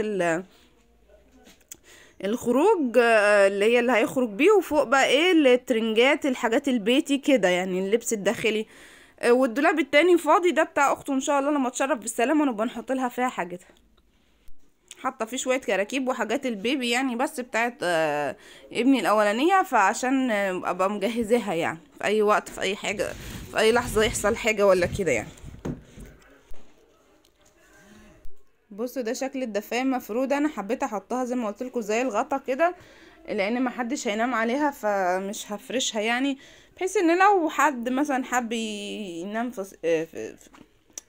الخروج اللي هي اللي هيخرج بيه، وفوق بقى ايه الترنجات، الحاجات البيتي كده يعني، اللبس الداخلي. والدولاب التاني فاضي، ده بتاع اخته ان شاء الله لما تشرف بالسلامه نبقى نحط لها فيها حاجتها. حاطه فيه شويه كراكيب وحاجات البيبي يعني، بس بتاعت ابني الاولانيه، فعشان ابقى مجهزاها يعني في اي وقت، في اي حاجه، في اي لحظه يحصل حاجه ولا كده يعني. بصوا ده شكل الدفايه مفروده، انا حبيت احطها زي ما قلت لكم زي الغطا كده، لان ما حدش هينام عليها، فمش هفرشها يعني، بحيث ان لو حد مثلا حب ينام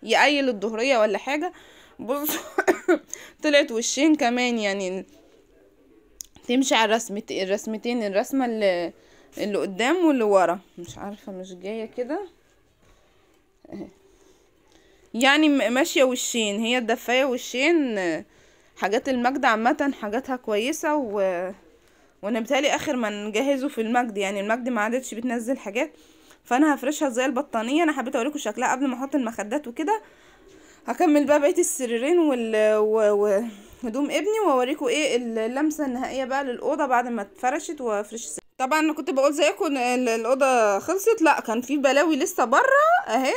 يقيل الظهريه ولا حاجه. بص طلعت وشين كمان يعني، تمشي على الرسمتين، الرسمه اللي قدام واللي ورا، مش عارفه مش جايه كده يعني، ماشيه وشين، هي الدفايه وشين. حاجات المجد عامه حاجاتها كويسه، وانا بتهيألي اخر ما نجهزه في المجد يعني، المجد ما عادتش بتنزل حاجات، فانا هفرشها زي البطانيه. انا حبيت اوريكم شكلها قبل ما احط المخدات وكده. هكمل بقى بقيه السريرين وهدوم ابني، واوريكم ايه اللمسه النهائيه بقى للاوضه بعد ما اتفرشت وافرش السرير. طبعا انا كنت بقول زيكم الاوضه خلصت، لا كان في بلاوي لسه بره اهي،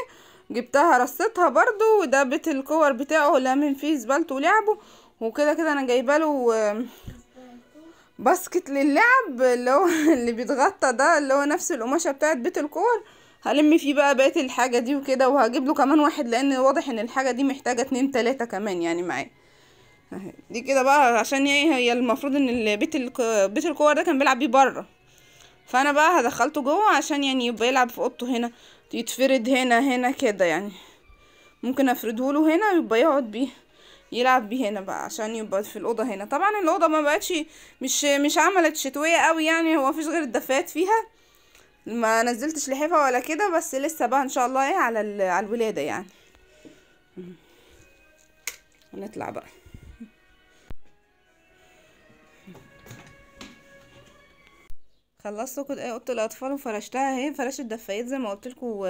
جبتها رصيتها برضو. وده بيت الكور بتاعه لامن فيه زبالته ولعبه وكده كده. انا جايبه له باسكت للعب اللي هو اللي بيتغطى ده، اللي هو نفس القماشه بتاعت بيت الكور، هلم فيه بقى بقيه الحاجه دي وكده. وهجيب له كمان واحد، لان واضح ان الحاجه دي محتاجه 2 3 كمان يعني معاه. دي كده بقى عشان هي المفروض ان بيت الكور ده كان بيلعب بيه بره، فانا بقى هدخلته جوه عشان يعني يبقى يلعب في اوضته هنا، يتفرد هنا كده يعني. ممكن افرده له هنا يبقى يقعد بيه يلعب بيه هنا بقى، عشان يبقى في الاوضه هنا. طبعا الاوضه ما بقتش مش عملت شتويه قوي يعني، هو مفيش غير الدفايات فيها، ما نزلتش لحفه ولا كده، بس لسه بقى ان شاء الله ايه على الولاده يعني. هنطلع بقى. خلصت كده اوضه الاطفال وفرشتها اهي، فرشت الدفايات زي ما قلت لكم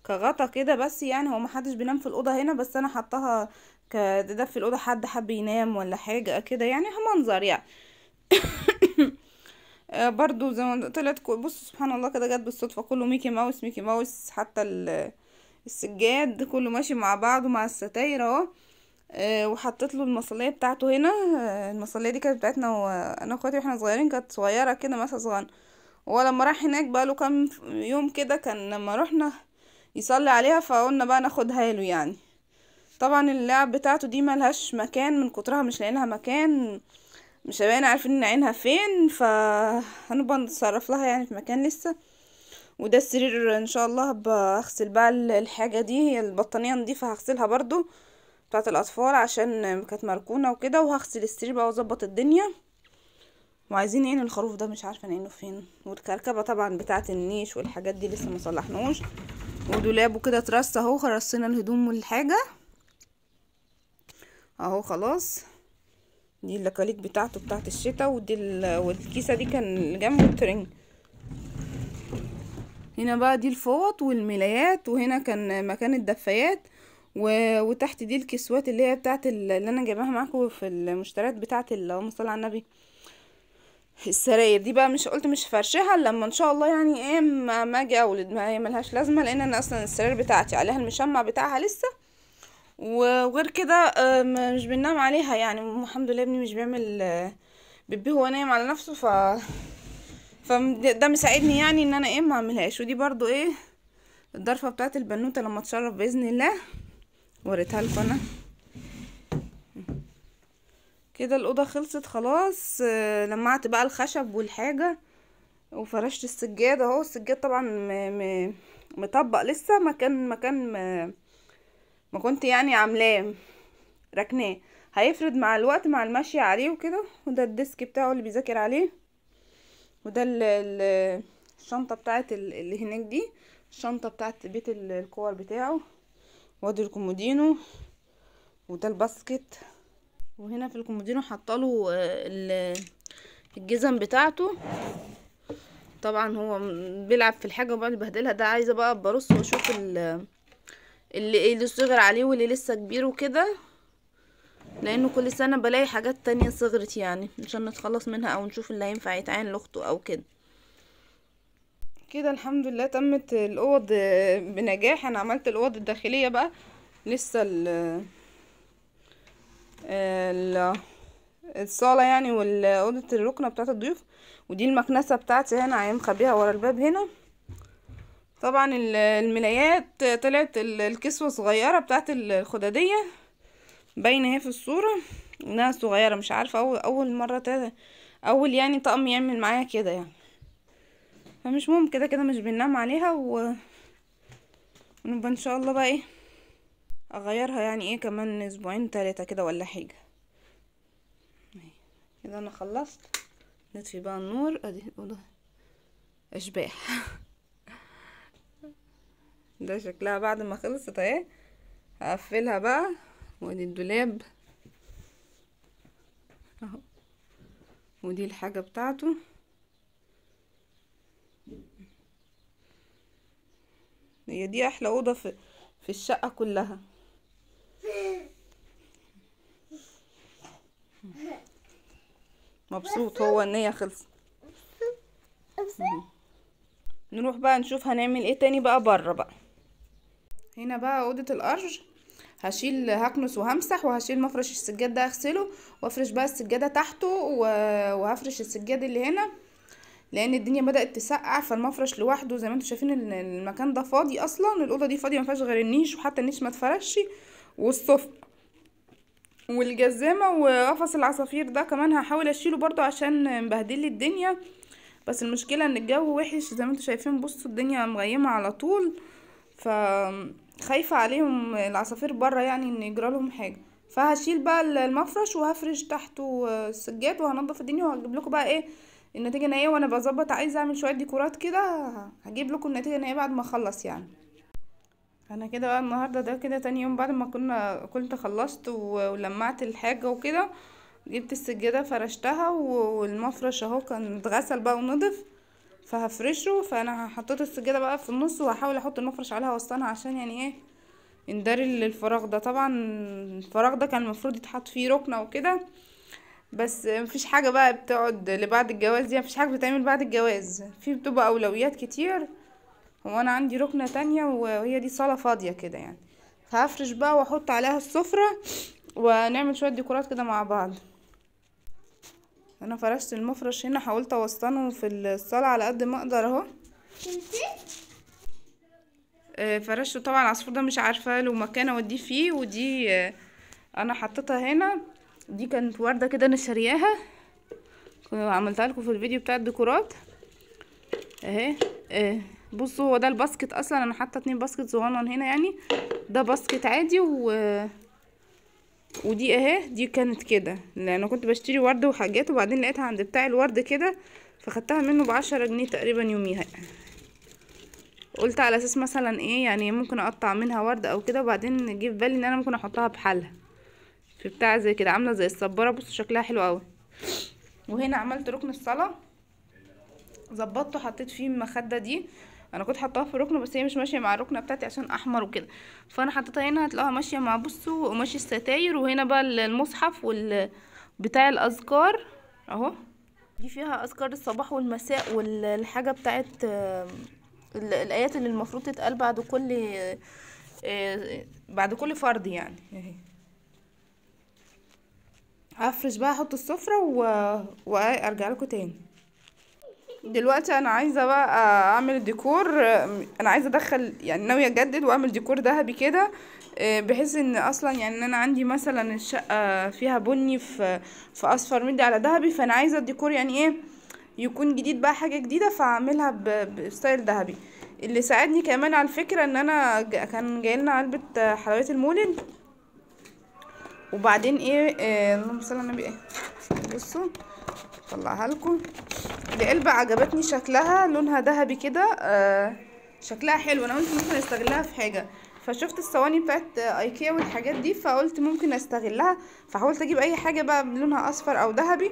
كغطا كده بس يعني. هو ما حدش بينام في الاوضه هنا، بس انا حطاها كده في الاوضه، حد حب ينام ولا حاجه كده يعني، منظر يعني. برضو زي ما طلعت بص سبحان الله كده جت بالصدفه، كله ميكي ماوس ميكي ماوس، حتى السجاد كله ماشي مع بعضه مع الستاير اهو. وحطيت له المصليه بتاعته هنا. المصليه دي كانت بتاعتنا وانا واخواتي واحنا صغيرين، كانت صغيره كده مثلا صغيره. هو لما راح هناك بقى له كام يوم كده، كان لما رحنا يصلي عليها فقلنا بقى ناخدها له يعني. طبعا اللعب بتاعته دي ملهاش مكان من كترها، مش لاقيين لها مكان، مش هبقينا عارفين نعينها فين، هنبقى نتصرف لها يعني في مكان لسه. وده السرير ان شاء الله بغسل بقى الحاجه دي، هي البطانيه نضيفه هغسلها برضو بتاعه الاطفال عشان كانت مركونه وكده، وهغسل السرير بقى واظبط الدنيا. وعايزين نعين الخروف ده، مش عارفه نعينه فين. والكركبه طبعا بتاعه النيش والحاجات دي لسه ما صلحناهوش. ودولابه كده اترص اهو، رصينا الهدوم والحاجه اهو خلاص. دي اللكاليك بتاعته بتاعه الشتاء، ودي والكيسه دي كان جنبه الترنج. هنا بقى دي الفوط والملايات، وهنا كان مكان الدفايات، وتحت دي الكسوات اللي هي بتاعت اللي انا جايباها معاكم في المشتريات بتاعت اللهم صل على النبي. السراير دي بقى مش قلت مش فرشها لما ان شاء الله يعني ايه ما اجي اولد، ما هي ملهاش لازمه، لان انا اصلا السراير بتاعتي عليها المشمع بتاعها لسه. وغير كده مش بننام عليها يعني، الحمد لله ابني مش بيعمل بيبي هو نايم على نفسه، فده مساعدني يعني ان انا ايه ما اعملهاش. ودي برضو ايه الضرفه بتاعت البنوته لما تشرف باذن الله، وريتها لكم انا كده. الاوضه خلصت خلاص. لمعت بقى الخشب والحاجه وفرشت السجاد اهو. السجاد طبعا مطبق لسه، مكان ما كنت يعني عاملاه ركناه، هيفرد مع الوقت مع المشي عليه وكده. وده الديسك بتاعه اللي بيذاكر عليه، وده الشنطه بتاعت اللي هناك دي، الشنطه بتاعت بيت الكور بتاعه. وادي الكومودينو، وده الباسكت. وهنا في الكومودينو حطاله الجزم بتاعته. طبعا هو بيلعب في الحاجه وبقى يبهدلها. ده عايزه بقى برص واشوف اللي صغر عليه واللي لسه كبير وكده، لانه كل سنه بلاقي حاجات تانية صغرت يعني، عشان نتخلص منها او نشوف اللي هينفع يتعين لاخته او كده. كده الحمد لله تمت الاوض بنجاح. انا عملت الاوض الداخليه بقى، لسه الصاله يعني، واوضه الركنه بتاعه الضيوف. ودي المكنسه بتاعتي هنا عم مخبيها ورا الباب هنا. طبعا الملايات طلعت الكسوه صغيره بتاعه الخداديه، باينه اهي في الصوره انها صغيره. مش عارفه اول مره اول يعني طقم يعمل معايا كده يعني، فمش مهم، كده كده مش بننام عليها. ونبقى ان شاء الله بقى ايه اغيرها يعني ايه كمان اسبوعين 3 كده ولا حاجه. كده انا خلصت. نطفي بقى النور. ادي الاوضه اشباح ده شكلها بعد ما خلصت اهي. هقفلها بقى. ودي الدولاب اهو، ودي الحاجه بتاعته. هي دي احلى اوضه في الشقه كلها. مبسوط هو ان هي خلصت. نروح بقى نشوف هنعمل ايه تاني بقى بره بقى. هنا بقى اوضه الارج، هكنس وهمسح، وهشيل مفرش السجاد ده اغسله، وافرش بقى السجاده تحته، وهفرش السجاد اللي هنا، لان الدنيا بدات تسقع. فالمفرش لوحده زي ما انتم شايفين المكان ده فاضي اصلا، الاوضه دي فاضيه ما فيهاش غير النيش، وحتى النيش ما اتفرشش، والصف والجزامه. وقفص العصافير ده كمان هحاول اشيله برضو عشان مبهدل لي الدنيا. بس المشكله ان الجو وحش زي ما انتم شايفين، بصوا الدنيا مغيمه على طول، خايفه عليهم العصافير بره يعني ان يجرى لهم حاجه. فهشيل بقى المفرش وهفرش تحته السجاد وهنضف الدنيا، وهجيب لكم بقى ايه النتيجه النهائيه. وانا بظبط عايزه اعمل شويه ديكورات كده، هجيب لكم النتيجه النهائيه بعد ما اخلص يعني. انا كده بقى النهارده ده كده تاني يوم بعد ما كنت خلصت ولمعت الحاجه وكده. جبت السجاده فرشتها، والمفرش اهو كان اتغسل بقى ونضف، فهفرشه. فانا حطيت السجاده بقى في النص، وهحاول احط المفرش عليها وسطنها عشان يعني ايه يندري الفراغ ده. طبعا الفراغ ده كان المفروض يتحط فيه ركنه وكده، بس مفيش حاجه بقى بتقعد لبعد الجواز دي، مفيش حاجه بتتعمل بعد الجواز، بتبقى اولويات كتير. هو انا عندي ركنه تانية وهي دي صاله فاضيه كده يعني. فهفرش بقى واحط عليها السفره، ونعمل شويه ديكورات كده مع بعض. انا فرشت المفرش هنا، حاولت اوسطنه في الصاله على قد ما اقدر اهو. فرشته طبعا. العصفور ده مش عارفه له مكان اوديه فيه، ودي انا حطيتها هنا. دي كانت ورده كده انا شارياها، عملتها لكم في الفيديو بتاع الديكورات اهي. بصوا هو ده الباسكت اصلا، انا حاطه 2 باسكت صغنن هنا يعني. ده باسكت عادي ودي اهي. دي كانت كده لان انا كنت بشتري ورد وحاجات، وبعدين لقيتها عند بتاع الورد كده فخدتها منه ب10 جنيه تقريبا يوميها. قلت على اساس مثلا ايه يعني ممكن اقطع منها ورد او كده، وبعدين جه في بالي ان انا ممكن احطها بحالها في بتاع زي كده عامله زي الصباره. بصوا شكلها حلو قوي. وهنا عملت ركن الصلاه، ظبطته، حطيت فيه المخده دي. انا كنت حطاها في الركنه بس هي مش ماشيه مع الركنه بتاعتي عشان احمر وكده، فانا حطيتها هنا هتلاقوها ماشيه مع، بصوا قماش الستاير. وهنا بقى المصحف بتاع الاذكار اهو. دي فيها اذكار الصباح والمساء والحاجه بتاعت الايات اللي المفروض تتقال بعد كل فرض يعني اهي. هفرش بقى، احط السفره وارجع لكم تاني. دلوقتي انا عايزه بقى اعمل الديكور. انا عايزه ادخل يعني ناويه اجدد واعمل ديكور ذهبي كده، بحيث ان اصلا يعني انا عندي مثلا الشقه فيها بني في اصفر مدي على ذهبي، فانا عايزه الديكور يعني ايه يكون جديد بقى، حاجه جديده، فاعملها بستايل ذهبي. اللي ساعدني كمان على الفكره ان انا كان جايلنا علبه حلويات المولد، وبعدين ايه اللهم صل على النبي، ايه بصوا طلعها لكم. العلبة عجبتني شكلها، لونها ذهبي كده، شكلها حلو. انا قلت ممكن استغلها في حاجة، فشفت الصواني بتاعت ايكيا والحاجات دي فقلت ممكن استغلها، فحاولت اجيب اي حاجة بقى لونها اصفر او ذهبي.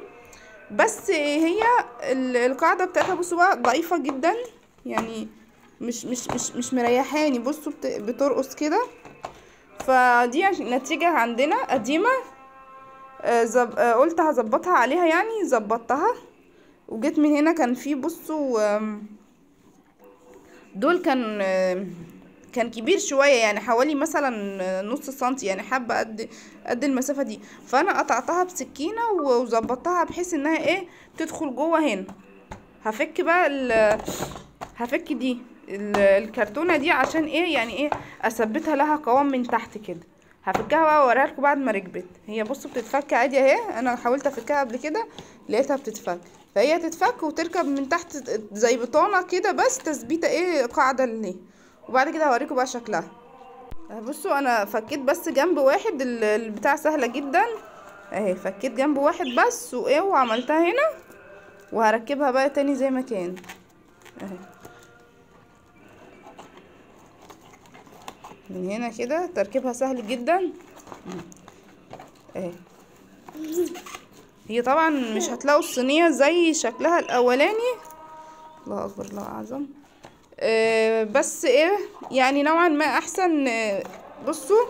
بس هي القاعدة بتاعتها بصوا بقى ضعيفة جدا يعني، مش مريحاني. بصوا بترقص كده، فدي نتيجة عندنا قديمة. قلت هظبطها عليها يعني، ظبطتها. وجيت من هنا كان في، بصوا دول كان كبير شوية يعني، حوالي مثلا نص سنتي يعني، حبة قد المسافة دي. فانا قطعتها بسكينة وظبطتها بحيث انها ايه تدخل جوه هنا. هفك بقى هفك دي الكرتونة دي عشان ايه يعني ايه اثبتها لها قوام من تحت كده. هفكها بقى واوريها لكم بعد ما ركبت. هي بصوا بتتفك عادي اهي، انا حاولت افكها قبل كده لقيتها بتتفك، فهي تتفك وتركب من تحت زي بطانه كده، بس تثبيته ايه قاعده ليه. وبعد كده هوريكم بقى شكلها. بصوا انا فكيت بس جنب واحد، البتاع سهله جدا اهي. فكيت جنب واحد بس وايه وعملتها هنا، وهركبها بقى تاني زي ما كان اهي. من هنا كده تركيبها سهل جدا اهي. هي طبعا مش هتلاقوا الصينيه زي شكلها الاولاني، الله اكبر الله اعظم، بس ايه يعني نوعا ما احسن. بصوا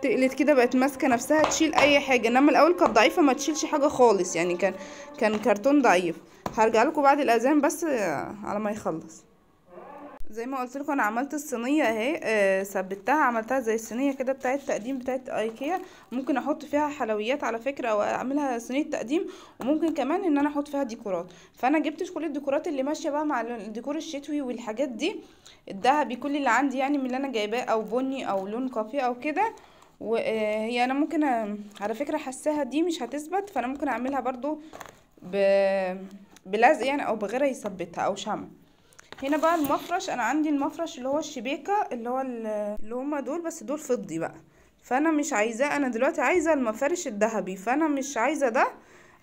تقلت كده بقت ماسكه نفسها تشيل اي حاجه، انما الاول كانت ضعيفه ما تشيلش حاجه خالص يعني، كان كرتون ضعيف. هرجع لكم بعد الاذان بس على ما يخلص. زي ما قلت لكم انا عملت الصينيه اهي، ثبتها، عملتها زي الصينيه كده بتاعه تقديم بتاعه ايكيا. ممكن احط فيها حلويات على فكره، او اعملها صينيه تقديم، وممكن كمان ان انا احط فيها ديكورات. فانا جبت كل الديكورات اللي ماشيه بقى مع الديكور الشتوي والحاجات دي. الذهبي كل اللي عندي يعني من اللي انا جايباه، او بني او لون كافيه او كده. وهي انا ممكن على فكره حاساها دي مش هتثبت، فانا ممكن اعملها برضو بلزق يعني، او بغيرها يثبتها، او شمع. هنا بقى المفرش، انا عندي المفرش اللي هو الشبيكه اللي هو اللي هما دول، بس دول فضي بقى، فانا مش عايزاه. انا دلوقتي عايزه المفارش الذهبي، فانا مش عايزه ده،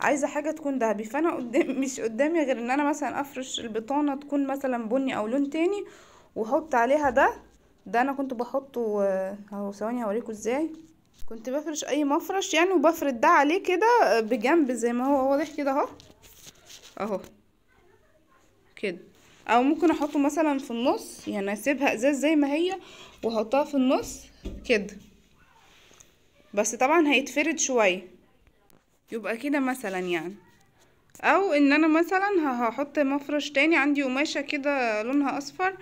عايزه حاجه تكون ذهبي. فانا مش قدامي غير ان انا مثلا افرش البطانه تكون مثلا بني او لون تاني، واحط عليها ده انا كنت بحطه اهو. ثواني هوريكم ازاي كنت بفرش اي مفرش يعني، وبفرد ده عليه كده بجنب زي ما هو واضح كده اهو كده. او ممكن احطه مثلا في النص يعني، اسيبها ازاز زي ما هي واحطها في النص كده، بس طبعا هيتفرد شويه يبقى كده مثلا يعني. او ان انا مثلا هحط مفرش تاني، عندي قماشه كده لونها اصفر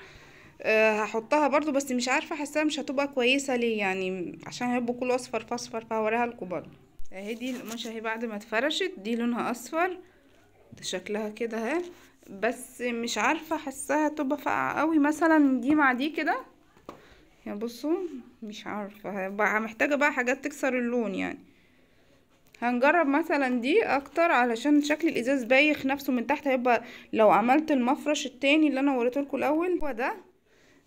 هحطها برضو، بس مش عارفه حاساها مش هتبقى كويسه ليه يعني، عشان هيبقوا كله اصفر في اصفر، فهوريها لكم برضو. اهي دي القماشه اهي بعد ما اتفرشت، دي لونها اصفر، ده شكلها كده اهي. بس مش عارفه حاساها تبقى فاقعه قوي مثلا دي مع دي كده يعني. بصوا مش عارفه بقى، محتاجه بقى حاجات تكسر اللون يعني. هنجرب مثلا دي اكتر علشان شكل الازاز بايخ نفسه من تحت، هيبقى لو عملت المفرش التاني اللي انا وريته لكم الاول هو ده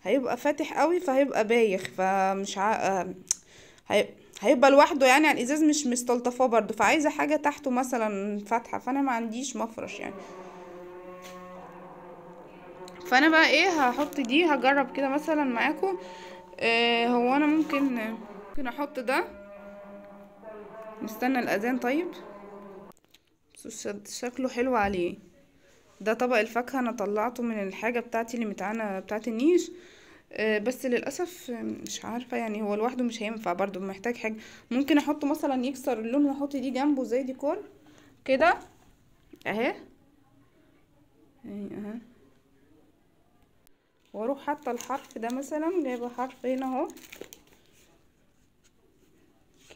هيبقى فاتح قوي، فهيبقى بايخ، فمش هي... هيبقى لوحده يعني على الازاز مش مستلطفاه برضو، فعايزه حاجه تحته مثلا فاتحه، فانا ما عنديش مفرش يعني. فانا بقى ايه هحط دي، هجرب كده مثلا معاكم. هو انا ممكن احط ده، نستنى الاذان طيب. شكله حلو عليه. ده طبق الفاكهة انا طلعته من الحاجة بتاعتي اللي متعانة بتاعت النيش. بس للأسف مش عارفة يعني، هو لوحده مش هينفع برضو، محتاج حاجة. ممكن احطه مثلا يكسر اللون واحط دي جنبه زي ديكور كده اهي. اهي واروح حاطه الحرف ده مثلا، جايبه حرف هنا اهو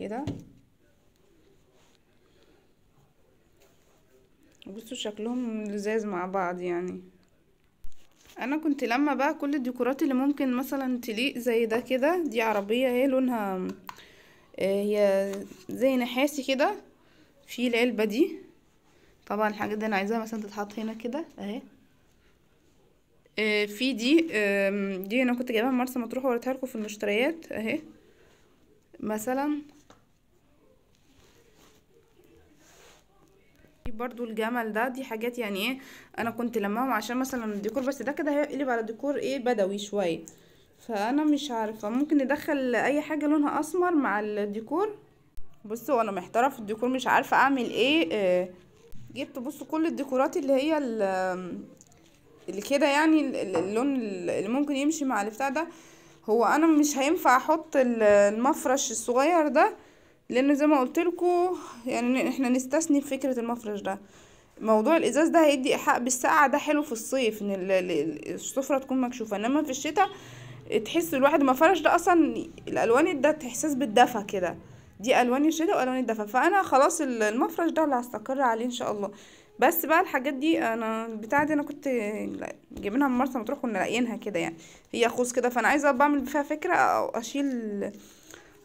كده. بصوا شكلهم لذاذ مع بعض يعني. انا كنت لما بقى كل الديكورات اللي ممكن مثلا تليق زي ده كده، دي عربية هي لونها هي زي نحاسي كده في العلبة دي. طبعا الحاجات دي انا عايزاها مثلا تتحط هنا كده اهي. في دي انا كنت جايبها من مرسى مطروح ووريتها لكم في المشتريات اهي مثلا. برضو الجمل ده، دي حاجات يعني ايه انا كنت لماهم عشان مثلا الديكور، بس ده كده هيقلب على ديكور ايه بدوي شويه، فانا مش عارفه ممكن ندخل اي حاجه لونها اسمر مع الديكور. بصوا انا محتاره في الديكور مش عارفه اعمل ايه. جبت بصوا كل الديكورات اللي هي اللي كده يعني اللون اللي ممكن يمشي مع البتاع ده. هو انا مش هينفع احط المفرش الصغير ده، لان زي ما قلت لكم يعني احنا نستثني فكره المفرش ده. موضوع الازاز ده هيدي ايحاء بالسقعه، ده حلو في الصيف ان السفره تكون مكشوفه، انما في الشتاء تحس الواحد ما فرش ده اصلا الالوان ده احساس بالدفى كده، دي الوان الشتاء والوان الدفى، فانا خلاص المفرش ده اللي هستقر عليه ان شاء الله. بس بقى الحاجات دي انا البتاعه دي انا كنت جايبينها من مرسى مطروح، كنا لاقيينها كده يعني هي خوص كده، فانا عايزه بعمل فيها فكره او اشيل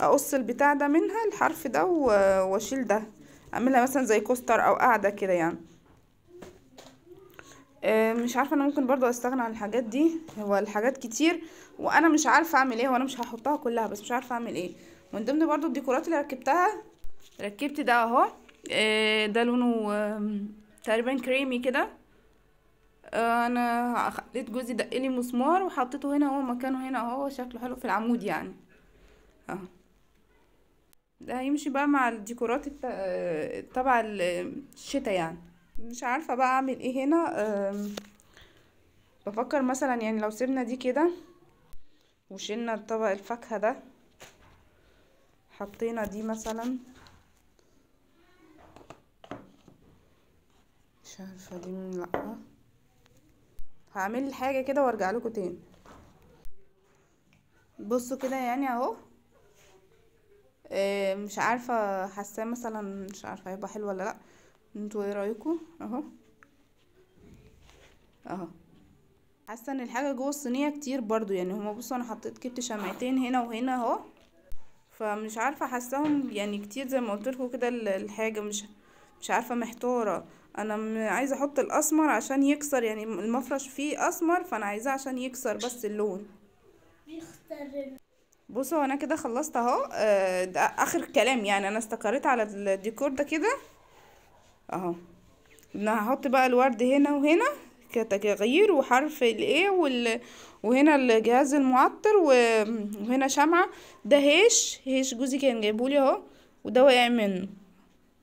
اقص البتاع ده منها الحرف ده واشيل ده، اعملها مثلا زي كوستر او قاعده كده يعني. مش عارفه انا ممكن برضو استغنى عن الحاجات دي، هو الحاجات كتير وانا مش عارفه اعمل ايه، وانا مش هحطها كلها بس مش عارفه اعمل ايه. من ضمن برضو الديكورات اللي ركبتها، ركبت ده اهو. ده لونه تقريبا كريمي كده. انا خليت جوزي دقلي مسمار وحطيته هنا، هو مكانه هنا اهو، شكله حلو في العمود يعني اهو. ده هيمشي بقى مع الديكورات تبع الشتا يعني. مش عارفه بقى اعمل ايه هنا. بفكر مثلا يعني لو سيبنا دي كده وشلنا طبق الفاكهة ده، حطينا دي مثلا، مش عارفة دي من لا، هعمل حاجة كده وارجع لكم تاني. بصوا كده يعني اهو. مش عارفة حاساه مثلا، مش عارفة هيبقى حلو ولا لا، انتوا ايه رايكم اهو. اهو حاسه ان الحاجه جوه الصينيه كتير برضو يعني، هما بصوا انا حطيت جبت شمعتين هنا وهنا اهو، فمش عارفه حاساهم يعني كتير زي ما قلت لكم كده الحاجه مش عارفه محتاره. انا عايزه احط الاسمر عشان يكسر يعني، المفرش فيه اسمر فانا عايزاه عشان يكسر بس اللون. بصوا انا كده خلصت اهو. ده اخر كلام يعني، انا استقريت على الديكور ده كده اهو. انا هحط بقى الورد هنا وهنا كتغيير، وحرف الايه وهنا الجهاز المعطر وهنا شمعة. ده هيش جوزي كان جايبولي اهو، وده وقع منه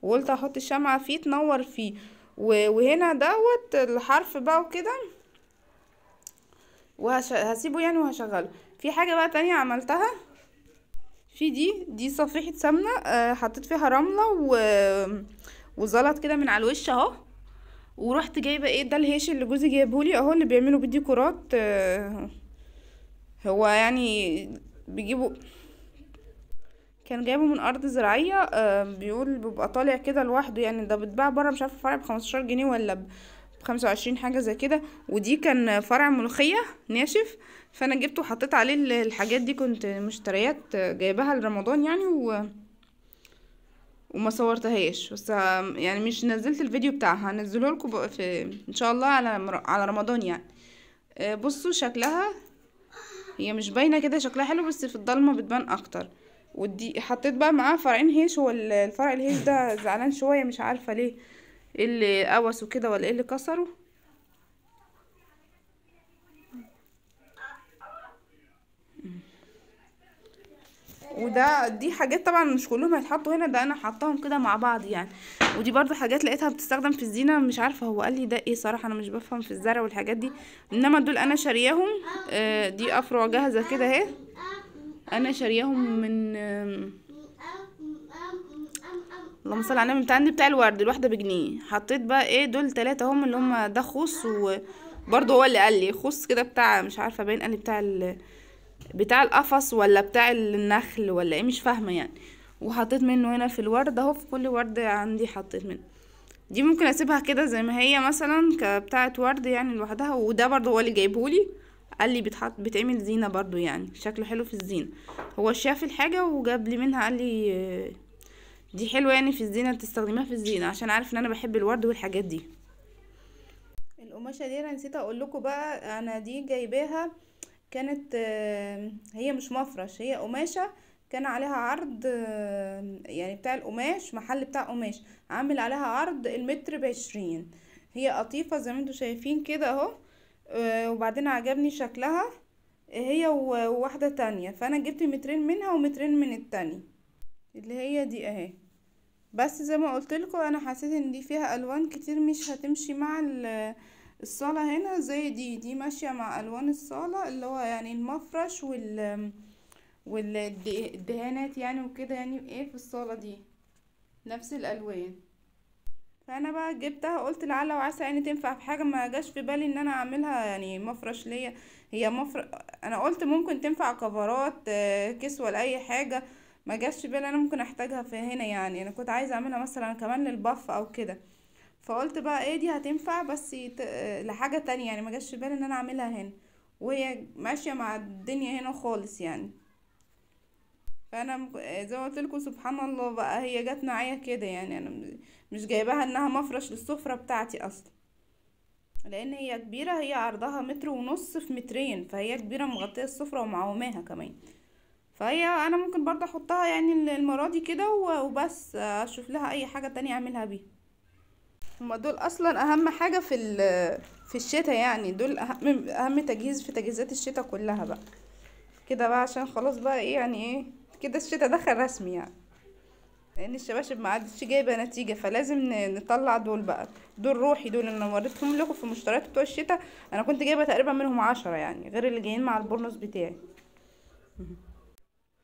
وقلت احط الشمعة فيه تنور فيه، وهنا دوت الحرف بقى وكده، وهسيبه يعني وهشغله. في حاجة بقى تانية عملتها، في دي صفيحة سمنة حطيت فيها رملة وزلط كده من على الوش اهو، ورحت جايبه ايه ده الهيش اللي جوزي جايبهولي اهو، اللي بيعملوا بيه ديكورات هو يعني بيجيبوا، كان جايبه من ارض زراعيه، بيقول بيبقى طالع كده لوحده يعني. ده بيتباع بره مش عارفه فرع ب15 جنيه ولا ب25 حاجه زي كده. ودي كان فرع ملوخيه ناشف، فانا جبته وحطيت عليه الحاجات دي، كنت مشتريات جايباها لرمضان يعني وما صورتهاش بس. يعني مش نزلت الفيديو بتاعها، هنزله لكم في ان شاء الله على رمضان يعني. بصوا شكلها، هي مش باينه كده، شكلها حلو بس في الضلمه بتبان اكتر. ودي حطيت بقى معاه فرعين هيش. هو الفرع الهيش ده زعلان شويه، مش عارفه ليه، ايه اللي قوسه كده ولا ايه اللي كسره. دي حاجات طبعا مش كلهم هيتحطوا هنا، ده انا حطاهم كده مع بعض يعني. ودي برضو حاجات لقيتها بتستخدم في الزينه، مش عارفه هو قال لي ده ايه صراحه، انا مش بفهم في الزرع والحاجات دي. انما دول انا شارياهم. دي افرع جاهزه كده اهي، انا شارياهم من اللهم صل على النبي، بتاع عندي بتاع الورد الواحده بجنيه. حطيت بقى ايه دول 3 هم اللي هم ده خوص، وبرضه هو اللي قال لي خوص كده بتاع مش عارفه باين، قال لي بتاع القفص ولا بتاع النخل ولا ايه مش فاهمه يعني. وحطيت منه هنا في الورد اهو، في كل ورد عندي حطيت منه. دي ممكن اسيبها كده زي ما هي مثلا كبتاعه ورد يعني لوحدها. وده برضه هو اللي جايبهولي، قال لي بتعمل زينه برضه يعني، شكله حلو في الزينه. هو شاف الحاجه وجاب لي منها، قال لي دي حلوه يعني في الزينه، تستخدميها في الزينه، عشان عارف ان انا بحب الورد والحاجات دي. القماشه دي انا نسيت اقول لكم بقى، انا دي جايباها كانت هي مش مفرش، هي قماشة كان عليها عرض، يعني بتاع القماش، محل بتاع قماش عامل عليها عرض المتر ب20. هي قطيفة زي ما انتوا شايفين كده اهو. وبعدين عجبني شكلها هي وواحدة تانية، فانا جبت مترين منها ومترين من التانية اللي هي دي اهي. بس زي ما قلت لكم انا حسيت ان دي فيها الوان كتير مش هتمشي مع الصالة هنا، زي دي ماشية مع الوان الصالة اللي هو يعني المفرش والدهانات يعني وكده يعني ايه في الصالة دي نفس الالوان. فانا بقى جبتها قلت لعل وعسى يعني تنفع في حاجة، ما جاش في بالي ان انا اعملها يعني مفرش ليا. هي انا قلت ممكن تنفع كفرات كسوة لاي حاجة، ما جاش في بالي انا ممكن احتاجها في هنا يعني. انا كنت عايزة اعملها مثلا كمان للبف او كده، فقلت بقى ايه دي هتنفع بس لحاجة تانية يعني، ما جاش في بالي ان انا اعملها هنا، وهي ماشية مع الدنيا هنا خالص يعني. فانا زي ما قلت لكم سبحان الله بقى، هي جت معايا كده يعني. انا مش جايباها انها مفرش للسفرة بتاعتي اصلا، لان هي كبيرة، هي عرضها 1.5 متر في مترين، فهي كبيرة مغطية السفرة ومعوماها كمان. فهي انا ممكن برضه احطها يعني المرة دي كده وبس، اشوف لها اي حاجة تانية اعملها بيها. هما دول اصلا اهم حاجة في الشتاء يعني، دول اهم تجهيز في تجهيزات الشتاء كلها بقى كده بقى، عشان خلاص بقى ايه يعني ايه كده الشتاء دخل رسمي يعني. لان الشباشب ما عادتش جايبه نتيجه، فلازم نطلع دول بقى. دول روحي، دول انا وريتهم لكم في المشتريات بتوع الشتاء، انا كنت جايبه تقريبا منهم 10 يعني، غير اللي جايين مع البورنوس بتاعي.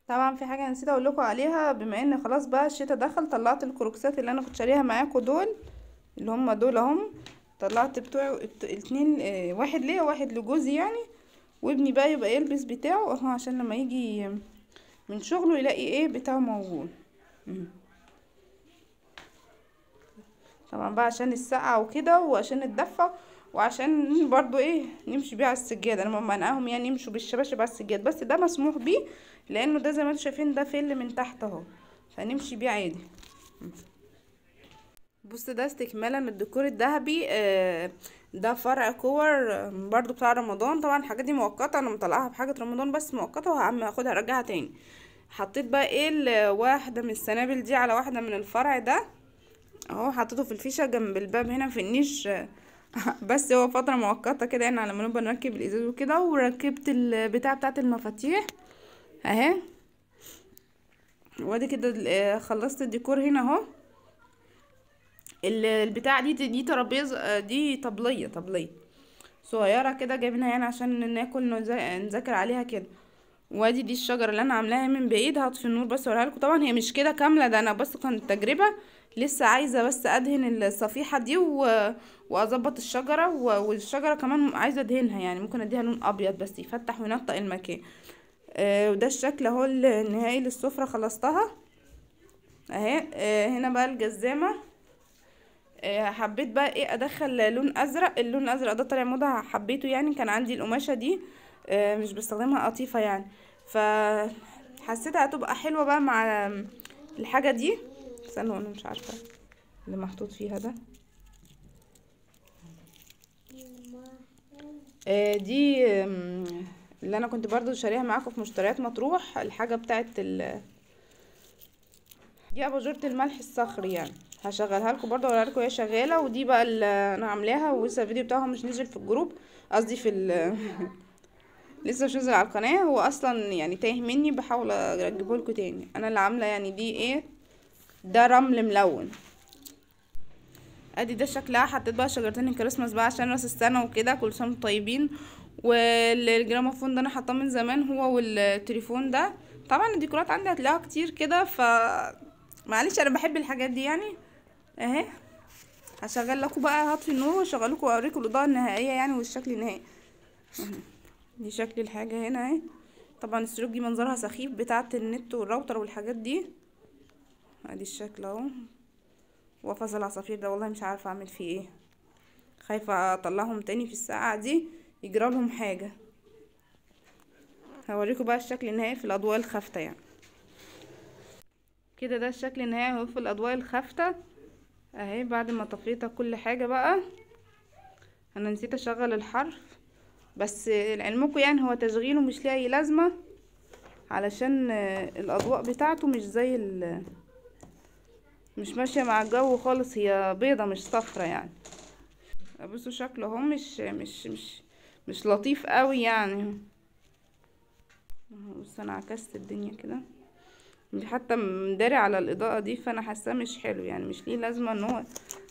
طبعا في حاجه نسيت اقول لكم عليها، بما ان خلاص بقى الشتاء دخل، طلعت الكروكسات اللي انا كنت شاريها معاكم دول، اللي هم دول اهم. طلعت بتوع الاتنين، واحد ليا وواحد لجوزي يعني، وابني بقى يبقى يلبس بتاعه اهو، عشان لما يجي من شغله يلاقي ايه بتاعه موجود. طبعا بقى عشان السقعة وكده، وعشان الدفى، وعشان برضو ايه نمشي بيه على السجاد. انا منعاهم يعني يمشوا بالشباشب على السجاد، بس ده مسموح بيه لانه ده زي ما انتم شايفين ده فل من تحت اهو، فنمشي بيه عادي. بص ده استكمالا للديكور الذهبي، ده فرع كور برضو بتاع رمضان. طبعا الحاجات دي مؤقته، انا مطلعها بحاجه رمضان بس مؤقته، وهعمل اخدها ارجعها تاني. حطيت بقى ايه واحده من السنابل دي على واحده من الفرع ده اهو، حطيته في الفيشه جنب الباب هنا في النيش. بس هو فتره مؤقته كده يعني، على ما نبقى نركب الازاز وكده. وركبت البتاع بتاعه المفاتيح اهي. وادي كده خلصت الديكور هنا اهو. البتاع دي ترابيزه، دي طبليه صغيره كده جايبينها يعني عشان ناكل نذاكر عليها كده. وادي دي الشجره اللي انا عاملاها من بعيد. هطفي النور بس اوريها لكم. طبعا هي مش كده كامله، ده انا بس كانت تجربه، لسه عايزه بس ادهن الصفيحه دي واظبط الشجره والشجره كمان عايزه ادهنها، يعني ممكن اديها لون ابيض بس يفتح وينطق المكان. وده الشكل اهو النهائي للسفره، خلصتها اهي. هنا بقى الجزامه. حبيت بقى ايه ادخل لون ازرق. اللون الازرق ده طالع موضه، حبيته يعني. كان عندي القماشه دي مش بستخدمها قطيفه يعني، فحسيتها هتبقى حلوه بقى مع الحاجه دي. استنوا انا مش عارفه اللي محطوط فيها ده. دي اللي انا كنت برضو شاريها معاكم في مشتريات مطروح، الحاجه بتاعت دي اباجوره الملح الصخري يعني. هشغلها لكم برضه اوريها لكم وهي شغاله. ودي بقى اللي انا عاملاها، ولسه الفيديو بتاعها مش نزل في الجروب، قصدي في لسه مش نزل على القناه. هو اصلا يعني تايه مني، بحاول اجيبه لكم تاني. انا اللي عامله يعني دي ايه، ده رمل ملون. ادي ده شكلها. حطيت بقى شجرتين الكريسماس بقى عشان راس السنه وكده، كل سنه وانتم طيبين. والجراموفون ده انا حاطاه من زمان، هو والتليفون ده. طبعا الديكورات عندي هتلاقيها كتير كده، معلش انا بحب الحاجات دي يعني. اهي هشغل لكم بقى، هطفي النور واشغل لكم واوريكم الاضاءه النهائيه يعني والشكل النهائي. دي شكل الحاجه هنا اهي. طبعا السلوك دي منظرها سخيف بتاعه النت والراوتر والحاجات دي. ادي الشكل اهو. وقفز العصافير ده والله مش عارفه اعمل فيه ايه، خايفه اطلعهم تاني في الساعه دي يجرى لهم حاجه. هوريكم بقى الشكل النهائي في الاضواء الخافته يعني. كده ده الشكل النهائي اهو في الاضواء الخافته اهي. بعد ما طفيت كل حاجه بقى، انا نسيت اشغل الحرف، بس لعلمكم يعني هو تشغيله مش ليه اي لازمه، علشان الاضواء بتاعته مش زي مش ماشيه مع الجو خالص. هي بيضه مش صفرة يعني. بصوا شكله اهو مش لطيف قوي يعني. بص انا عكست الدنيا كده، حتى مداري على الاضاءه دي، فانا حاساه مش حلو يعني، مش ليه لازمه ان هو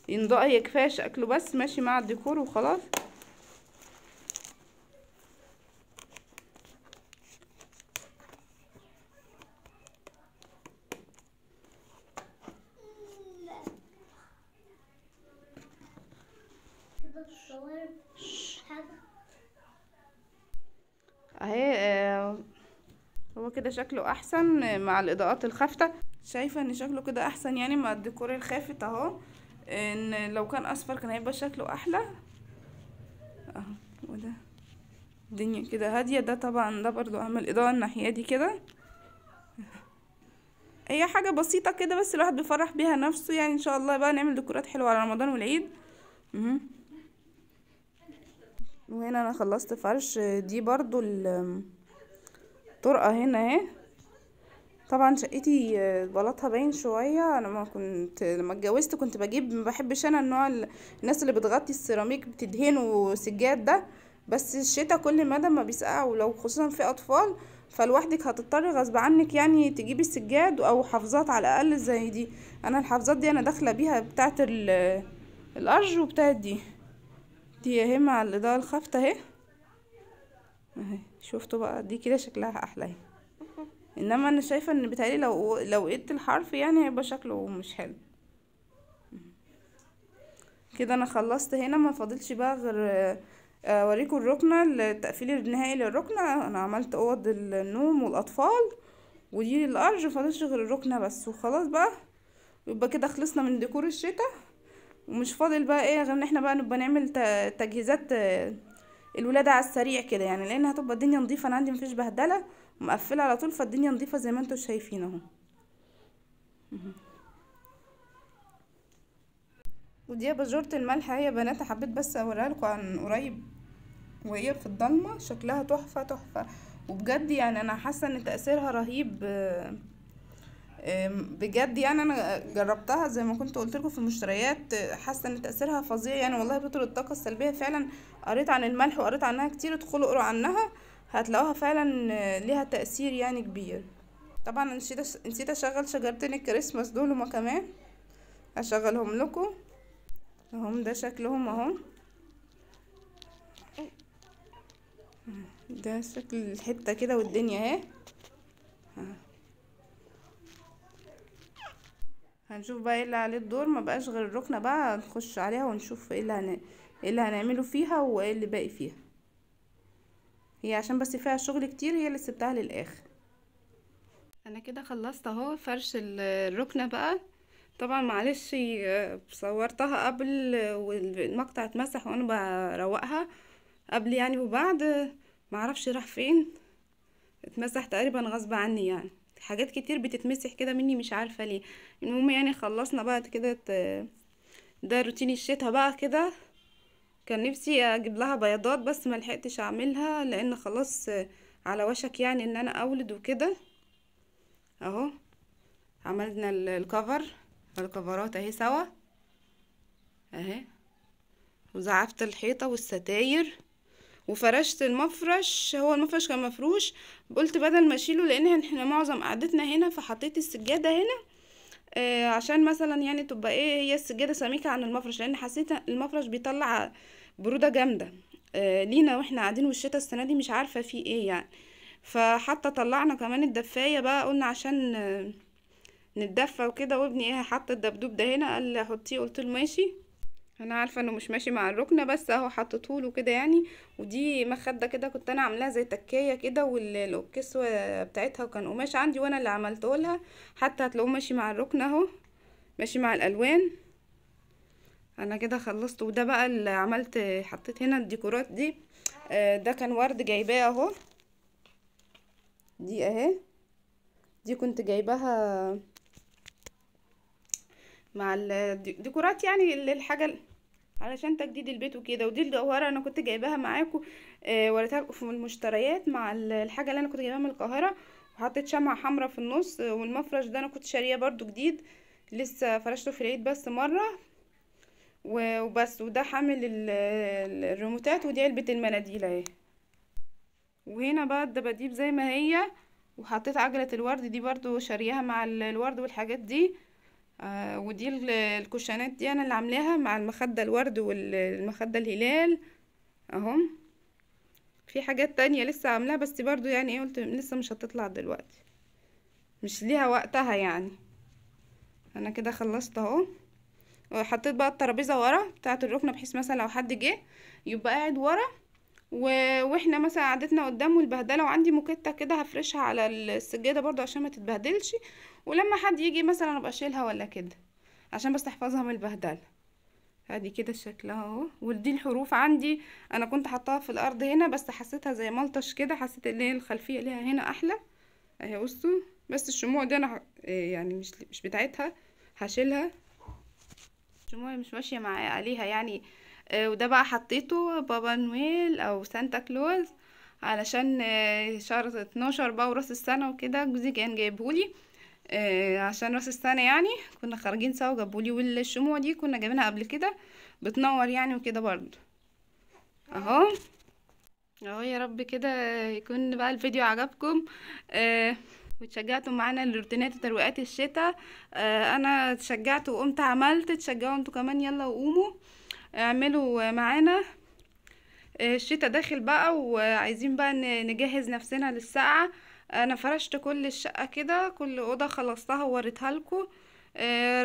ينضاء. هي كفايه شكله بس ماشي مع الديكور وخلاص. اهي هو كده شكله احسن مع الاضاءات الخافتة. شايفة ان شكله كده احسن يعني مع الديكور الخافت اهو. ان لو كان اصفر كان هيبقى شكله احلى اهو. وده الدنيا كده هادية. ده طبعا ده برضو اعمل اضاءة الناحية دي كده. هي حاجة بسيطة كده بس الواحد بيفرح بيها نفسه يعني. ان شاء الله بقى نعمل ديكورات حلوة على رمضان والعيد. وهنا انا خلصت فرش. دي برضو الطرقة هنا اهي. طبعا شقتي بلاطها باين شويه. انا ما كنت لما اتجوزت كنت بجيب، ما بحبش انا النوع الناس اللي بتغطي السيراميك بتدهنه سجاد ده، بس الشتا كل مدى ما بيسقع، ولو خصوصا في اطفال فلوحدك هتضطري غصب عنك يعني تجيبي السجاد او حافظات على الاقل زي دي. انا الحافظات دي انا داخله بيها بتاعه الارج وبتاعه دي اهي مع الاضاءه الخافته اهي. شفتوا بقى دي كده شكلها احلى اهي. انما انا شايفه ان بتهيألي لو قلت الحرف يعني هيبقى شكله مش حلو. كده انا خلصت هنا، ما فاضلش بقى غير اوريكم الركنه، التقفيل النهائي للركنه. انا عملت اوض النوم والاطفال ودي الارج، مفاضلش غير الركنه بس وخلاص بقى. يبقى كده خلصنا من ديكور الشتاء، ومش فاضل بقى ايه غير ان احنا بقى نبقى نعمل تجهيزات الولادة على السريع كده يعني، لان هتبقى الدنيا نظيفه. انا عندي مفيش بهدله، مقفله على طول، فالدنيا نظيفه زي ما انتم شايفين اهو. ودي اباجوره الملح هي بنات. حبيت بس اوريها لكم عن قريب وهي في الضلمه، شكلها تحفه تحفه وبجد يعني. انا حاسه ان تاثيرها رهيب بجد يعني. انا جربتها زي ما كنت قلت لكم في المشتريات، حاسه ان تاثيرها فظيع يعني والله، بطل الطاقه السلبيه فعلا. قريت عن الملح وقريت عنها كتير، ادخلوا اقروا عنها هتلاقوها فعلا ليها تاثير يعني كبير. طبعا نسيت اشغل شجرتين الكريسماس دول هما كمان، اشغلهم لكم اهم. ده شكلهم اهو. ده شكل الحته كده والدنيا اهي. هنشوف بقى ايه اللي عليه الدور، ما بقاش غير الركنه بقى، نخش عليها ونشوف ايه ايه اللي هنعمله فيها وايه اللي باقي فيها. هي عشان بس فيها شغل كتير هي اللي سبتها للاخر. انا كده خلصت اهو فرش الركنه بقى. طبعا معلش صورتها قبل والمقطع اتمسح وانا بروقها قبل يعني وبعد، معرفش راح فين، اتمسح تقريبا غصب عني يعني. حاجات كتير بتتمسح كده مني مش عارفه ليه. المهم يعني خلصنا بقى كده ده روتين الشتا بقى كده. كان نفسي اجيب لها بياضات بس ما لحقتش اعملها لان خلاص على وشك يعني ان انا اولد وكده. اهو عملنا الكفرات اهي سوا اهي، وزعفت الحيطه والستاير وفرشت المفرش. هو المفرش كان مفروش، قلت بدل ما اشيله لان احنا معظم قعدتنا هنا، فحطيت السجاده هنا عشان مثلا يعني تبقى ايه هي السجاده سميكه عن المفرش، لان حسيت المفرش بيطلع بروده جامده لينا واحنا قاعدين، والشتا السنه دي مش عارفه فيه ايه يعني. فحتى طلعنا كمان الدفايه بقى، قلنا عشان نتدفى وكده. وابني ايه حط الدبدوب ده هنا، قال لي حطيه، قلت له ماشي. انا عارفه انه مش ماشي مع الركنه بس اهو حطيته له كده يعني. ودي مخده كده كنت انا عاملاها زي تكايه كده، والكسوه بتاعتها وكان قماش عندي وانا اللي عملته لها، حتى هتلاقوه ماشي مع الركنه اهو، ماشي مع الالوان. انا كده خلصت. وده بقى اللي عملت، حطيت هنا الديكورات دي. ده كان ورد جايباه اهو، دي اهي، دي كنت جايباها مع الديكورات يعني الحاجه علشان تجديد البيت وكده. ودي الجوهره انا كنت جايباها معاكم، وريتها لكم في المشتريات مع الحاجه اللي انا كنت جايباها من القاهره. وحطيت شمعة حمراء في النص. والمفرش ده انا كنت شاريه برضو جديد، لسه فرشته في العيد بس مره وبس. وده حامل الريموتات، ودي علبه المناديل اهي. وهنا بقى الدباديب زي ما هي، وحطيت عجله الورد دي برضو شارياها مع الورد والحاجات دي. ودي الكوشانات دي انا اللي عاملاها مع المخدة الورد والمخدة الهلال اهو. في حاجات تانية لسه عاملاها بس برضو يعني ايه، قلت لسه مش هتطلع دلوقتي، مش ليها وقتها يعني. انا كده خلصت اهو. وحطيت بقى الترابيزة ورا بتاعة الركنة، بحيث مثلا لو حد جه يبقى قاعد ورا واحنا مثلا قعدتنا قدامه البهدله. وعندي موكيتة كده هفرشها على السجاده برضو عشان ما تتبهدلش، ولما حد يجي مثلا ابقى اشيلها ولا كده عشان بس احفظها من البهدله. ادي كده شكلها اهو. ودي الحروف عندي انا كنت حطاها في الارض هنا بس حسيتها زي ملطش كده، حسيت ان هي الخلفيه ليها هنا احلى اهي. بصوا بس الشموع دي انا يعني مش بتاعتها، هشيلها. الشموع مش ماشيه معايا عليها يعني. وده بقى حطيته بابا نويل او سانتا كلوز علشان شهر 12 بقى وراس السنه وكده. جوزي كان جايبهولي عشان راس السنه يعني، كنا خارجين سوا جابولي. والشموع دي كنا جايبينها قبل كده بتنور يعني وكده برضو اهو. اهو يا رب كده يكون بقى الفيديو عجبكم وتشجعتوا معانا لروتينات وترويقات الشتاء. انا اتشجعت وقمت عملت، تشجعوا انتوا كمان يلا وقوموا اعملوا معانا. الشتاء داخل بقى وعايزين بقى نجهز نفسنا للسقعة. انا فرشت كل الشقة كده، كل اوضة خلصتها ووريتها لكم.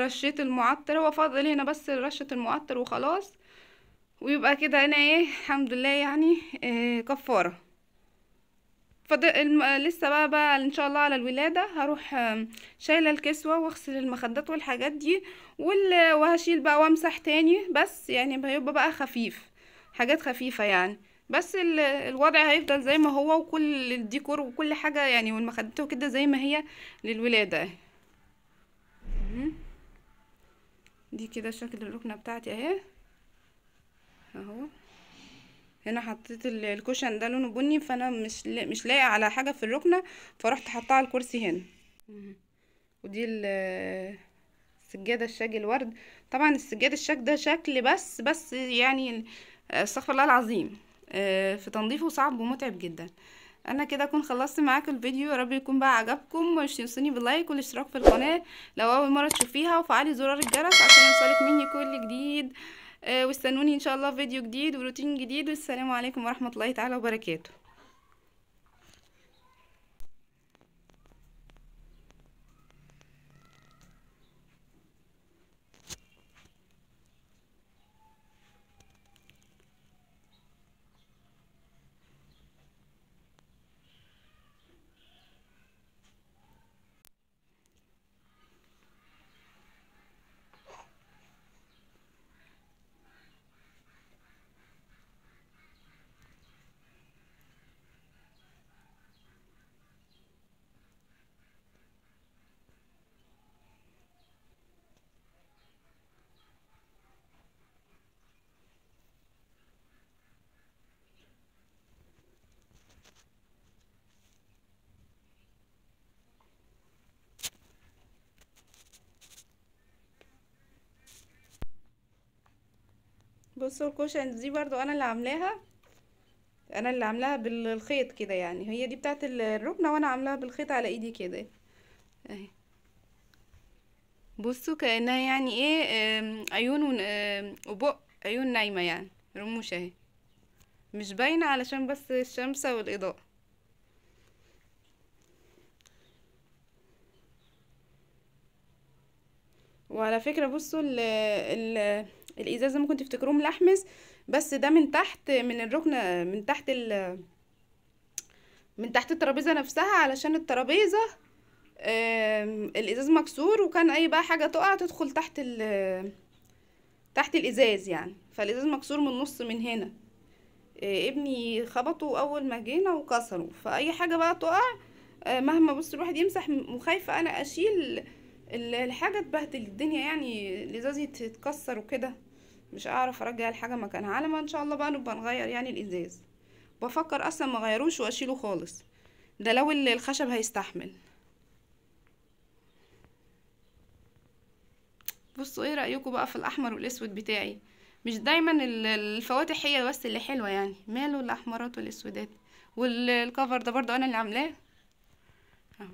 رشيت المعطر، هو فاضل هنا بس رشة المعطر وخلاص. ويبقى كده انا ايه الحمد لله يعني كفارة. لسه بقى ان شاء الله على الولادة هروح شايلة الكسوة واغسل المخدات والحاجات دي وهشيل بقى وامسح تاني، بس يعني هيبقى بقى خفيف، حاجات خفيفة يعني. بس الوضع هيفضل زي ما هو، وكل الديكور وكل حاجة يعني والمخدات وكده زي ما هي للولادة. دي كده شكل الركنة بتاعتي اهي اهو. هنا حطيت الكوشن ده لونه بني، فانا مش لاقي على حاجه في الركنه، فرحت حطها على الكرسي هنا. ودي السجاده الشاج الورد. طبعا السجاده الشاج ده شكل بس يعني استغفر الله العظيم، في تنظيفه صعب ومتعب جدا. انا كده اكون خلصت معاكم الفيديو، يا رب يكون بقى عجبكم. مش تنسوني باللايك والاشتراك في القناه لو اول مره تشوفيها، وفعلي زرار الجرس عشان يوصلك مني كل جديد. واستنوني ان شاء الله في فيديو جديد وروتين جديد. والسلام عليكم ورحمه الله تعالى وبركاته. بصوا الكوشن دي برضو انا اللي عاملاها، انا اللي عاملاها بالخيط كده يعني، هي دي بتاعت الركنه وانا عاملاها بالخيط على ايدي كده اهي. بصوا كأنها يعني ايه، عيون وبق عيون نايمة يعني، رموش اهي، مش باينة علشان بس الشمس والإضاءة. وعلى فكرة بصوا الإزاز ده ممكن تفتكروه ملحمس، بس ده من تحت، من الركنة، من تحت الترابيزة نفسها، علشان الترابيزة الإزاز مكسور، وكان أي بقى حاجة تقع تدخل تحت الإزاز يعني، فالإزاز مكسور من النص من هنا. ابني خبطه اول ما جينا وكسره، فاي حاجه بقى تقع مهما بص الواحد يمسح وخايفه انا اشيل الحاجه تبهدل الدنيا يعني، الازاز يتكسر وكده، مش اعرف ارجع الحاجه مكانها، على ما ان شاء الله بقى نبقى نغير يعني الازاز. بفكر اصلا ما غيروش واشيله خالص، ده لو الخشب هيستحمل. بصوا ايه رأيكم بقى في الاحمر والاسود بتاعي؟ مش دايما الفواتح هي بس اللي حلوة يعني، ماله الاحمرات والاسودات. والكفر ده برضو انا اللي عاملاه اهو.